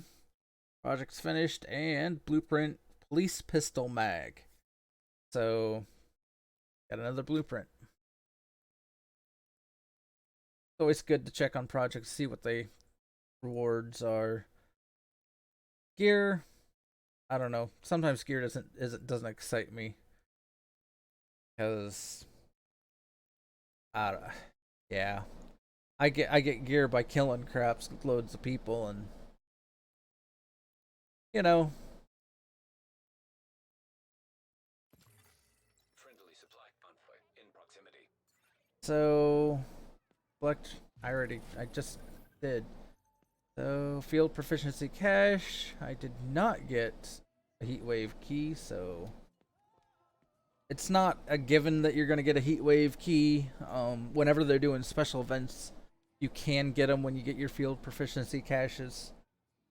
project's finished and blueprint police pistol mag. So got another blueprint. It's always good to check on projects, see what they rewards are. Gear, I don't know. Sometimes gear doesn't excite me because yeah, I get gear by killing craps loads of people, and you know. Friendly supply convoy in proximity. So select. I just did. So field proficiency cache. I did not get a heat wave key, so it's not a given that you're gonna get a heat wave key. Whenever they're doing special events, you can get them when you get your field proficiency caches.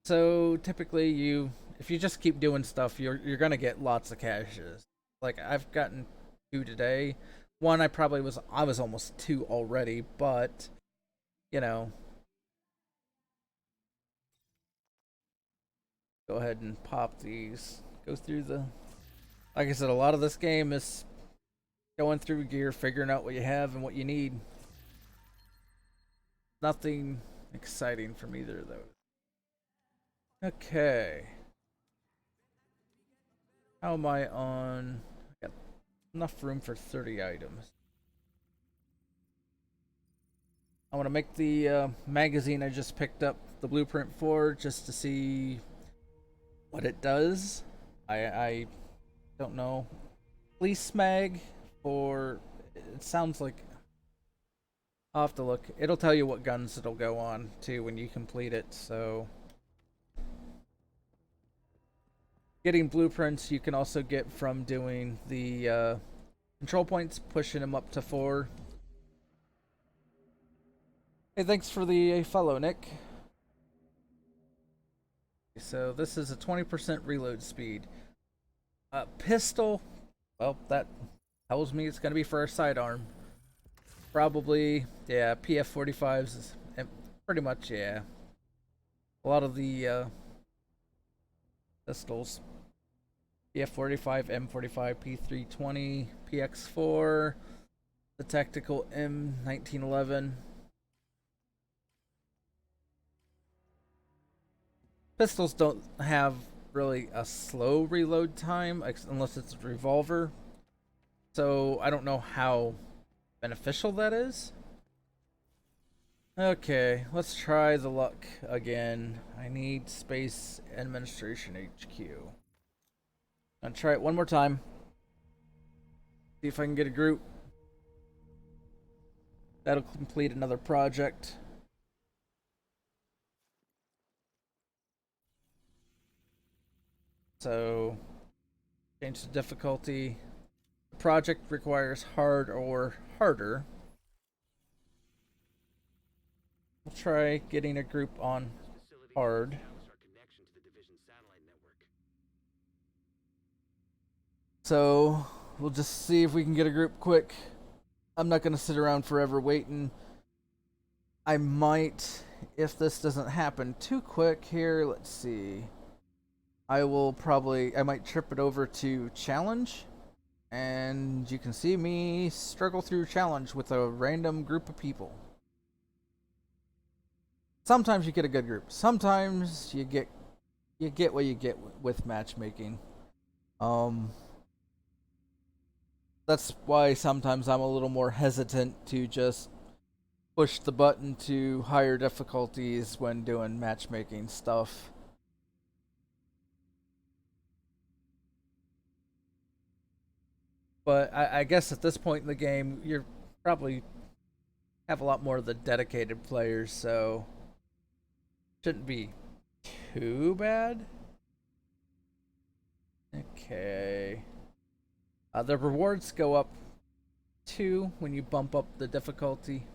So typically, if you just keep doing stuff, you're gonna get lots of caches. Like I've gotten 2 today. One I was almost 2 already, but you know. Go ahead and pop these. Go through like I said, a lot of this game is going through gear, figuring out what you have and what you need. Nothing exciting from either of those. Okay. How am I on? I got enough room for 30 items. I want to make the magazine I just picked up the blueprint for just to see what it does. I don't know. Police mag, or it sounds like I'll have to look. It'll tell you what guns it'll go on too when you complete it. So getting blueprints you can also get from doing the control points, pushing them up to 4. Hey, thanks for the follow, Nick. So this is a 20% reload speed. Pistol, well, that tells me it's going to be for a sidearm. Probably, yeah, PF-45s is pretty much, yeah. A lot of the pistols. PF-45, M45, P320, PX4, the tactical M1911. Pistols don't have really a slow reload time unless it's a revolver. So I don't know how beneficial that is. Okay, let's try the luck again. I need Space Administration HQ. I'll try it one more time. See if I can get a group. That'll complete another project. So, change the difficulty. The project requires hard or harder. We'll try getting a group on hard. So, we'll just see if we can get a group quick. I'm not going to sit around forever waiting. I might, if this doesn't happen too quick here, let's see. I might trip it over to challenge. And you can see me struggle through challenge with a random group of people. Sometimes you get a good group. Sometimes you get what you get with matchmaking. That's why sometimes I'm a little more hesitant to just push the button to higher difficulties when doing matchmaking stuff. But I guess at this point in the game, you're probably have a lot more of the dedicated players, so shouldn't be too bad. Okay. The rewards go up too when you bump up the difficulty.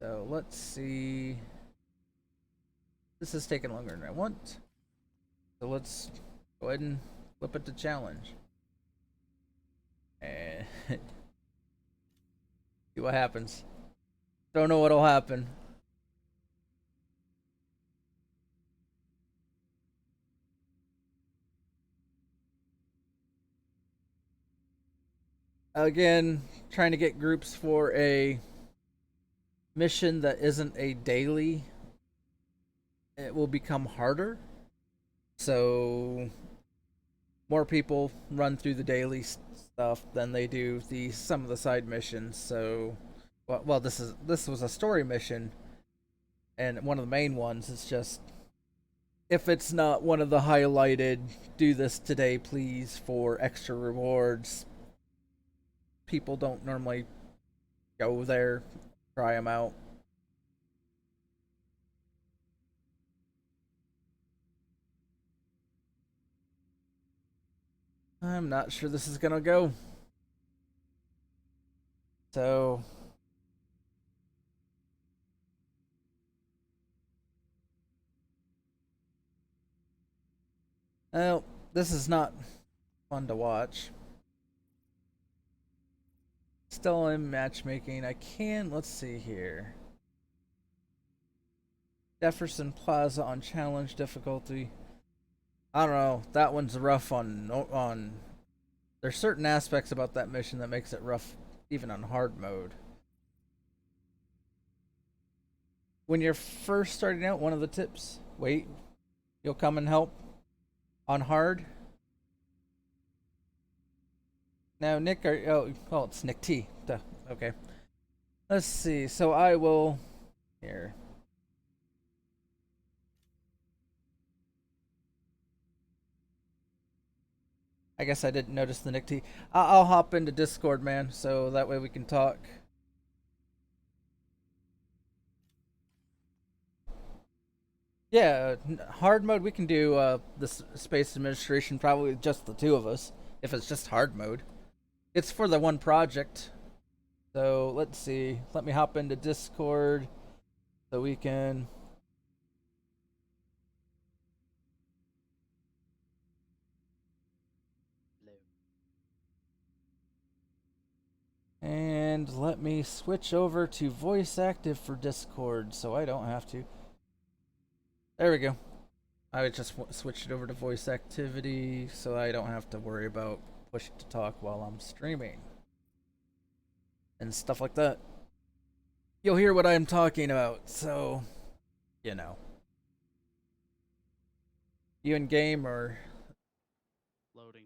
So let's see. This is taking longer than I want. So let's go ahead and flip it to challenge. And see what happens. Don't know what'll happen. Again, trying to get groups for a mission that isn't a daily. It will become harder. So more people run through the daily stuff than they do some of the side missions. So well this was a story mission, and one of the main ones is just, if it's not one of the highlighted do this today please for extra rewards, people don't normally go there, try them out. I'm not sure this is gonna go. So well, this is not fun to watch. Still in matchmaking. Let's see here. Jefferson Plaza on challenge difficulty. I don't know. That one's rough on. There's certain aspects about that mission that makes it rough, even on hard mode. When you're first starting out, one of the tips: wait. You'll come and help on hard. Now, Nick, it's Nick T. Duh. Okay. Let's see. So I will here. I guess I didn't notice the Nick T. I'll hop into Discord, man, so that way we can talk. Yeah, hard mode we can do the Space Administration, probably just the two of us, if it's just hard mode. It's for the one project. So let's see. Let me hop into Discord so we can. And And let me switch over to voice active for Discord so I don't have to. There we go. I just switched it over to voice activity so I don't have to worry about push to talk while I'm streaming. And stuff like that. You'll hear what I'm talking about, so, you know. You in game or... Loading.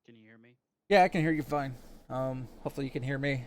Can you hear me? Yeah, I can hear you fine. Hopefully you can hear me.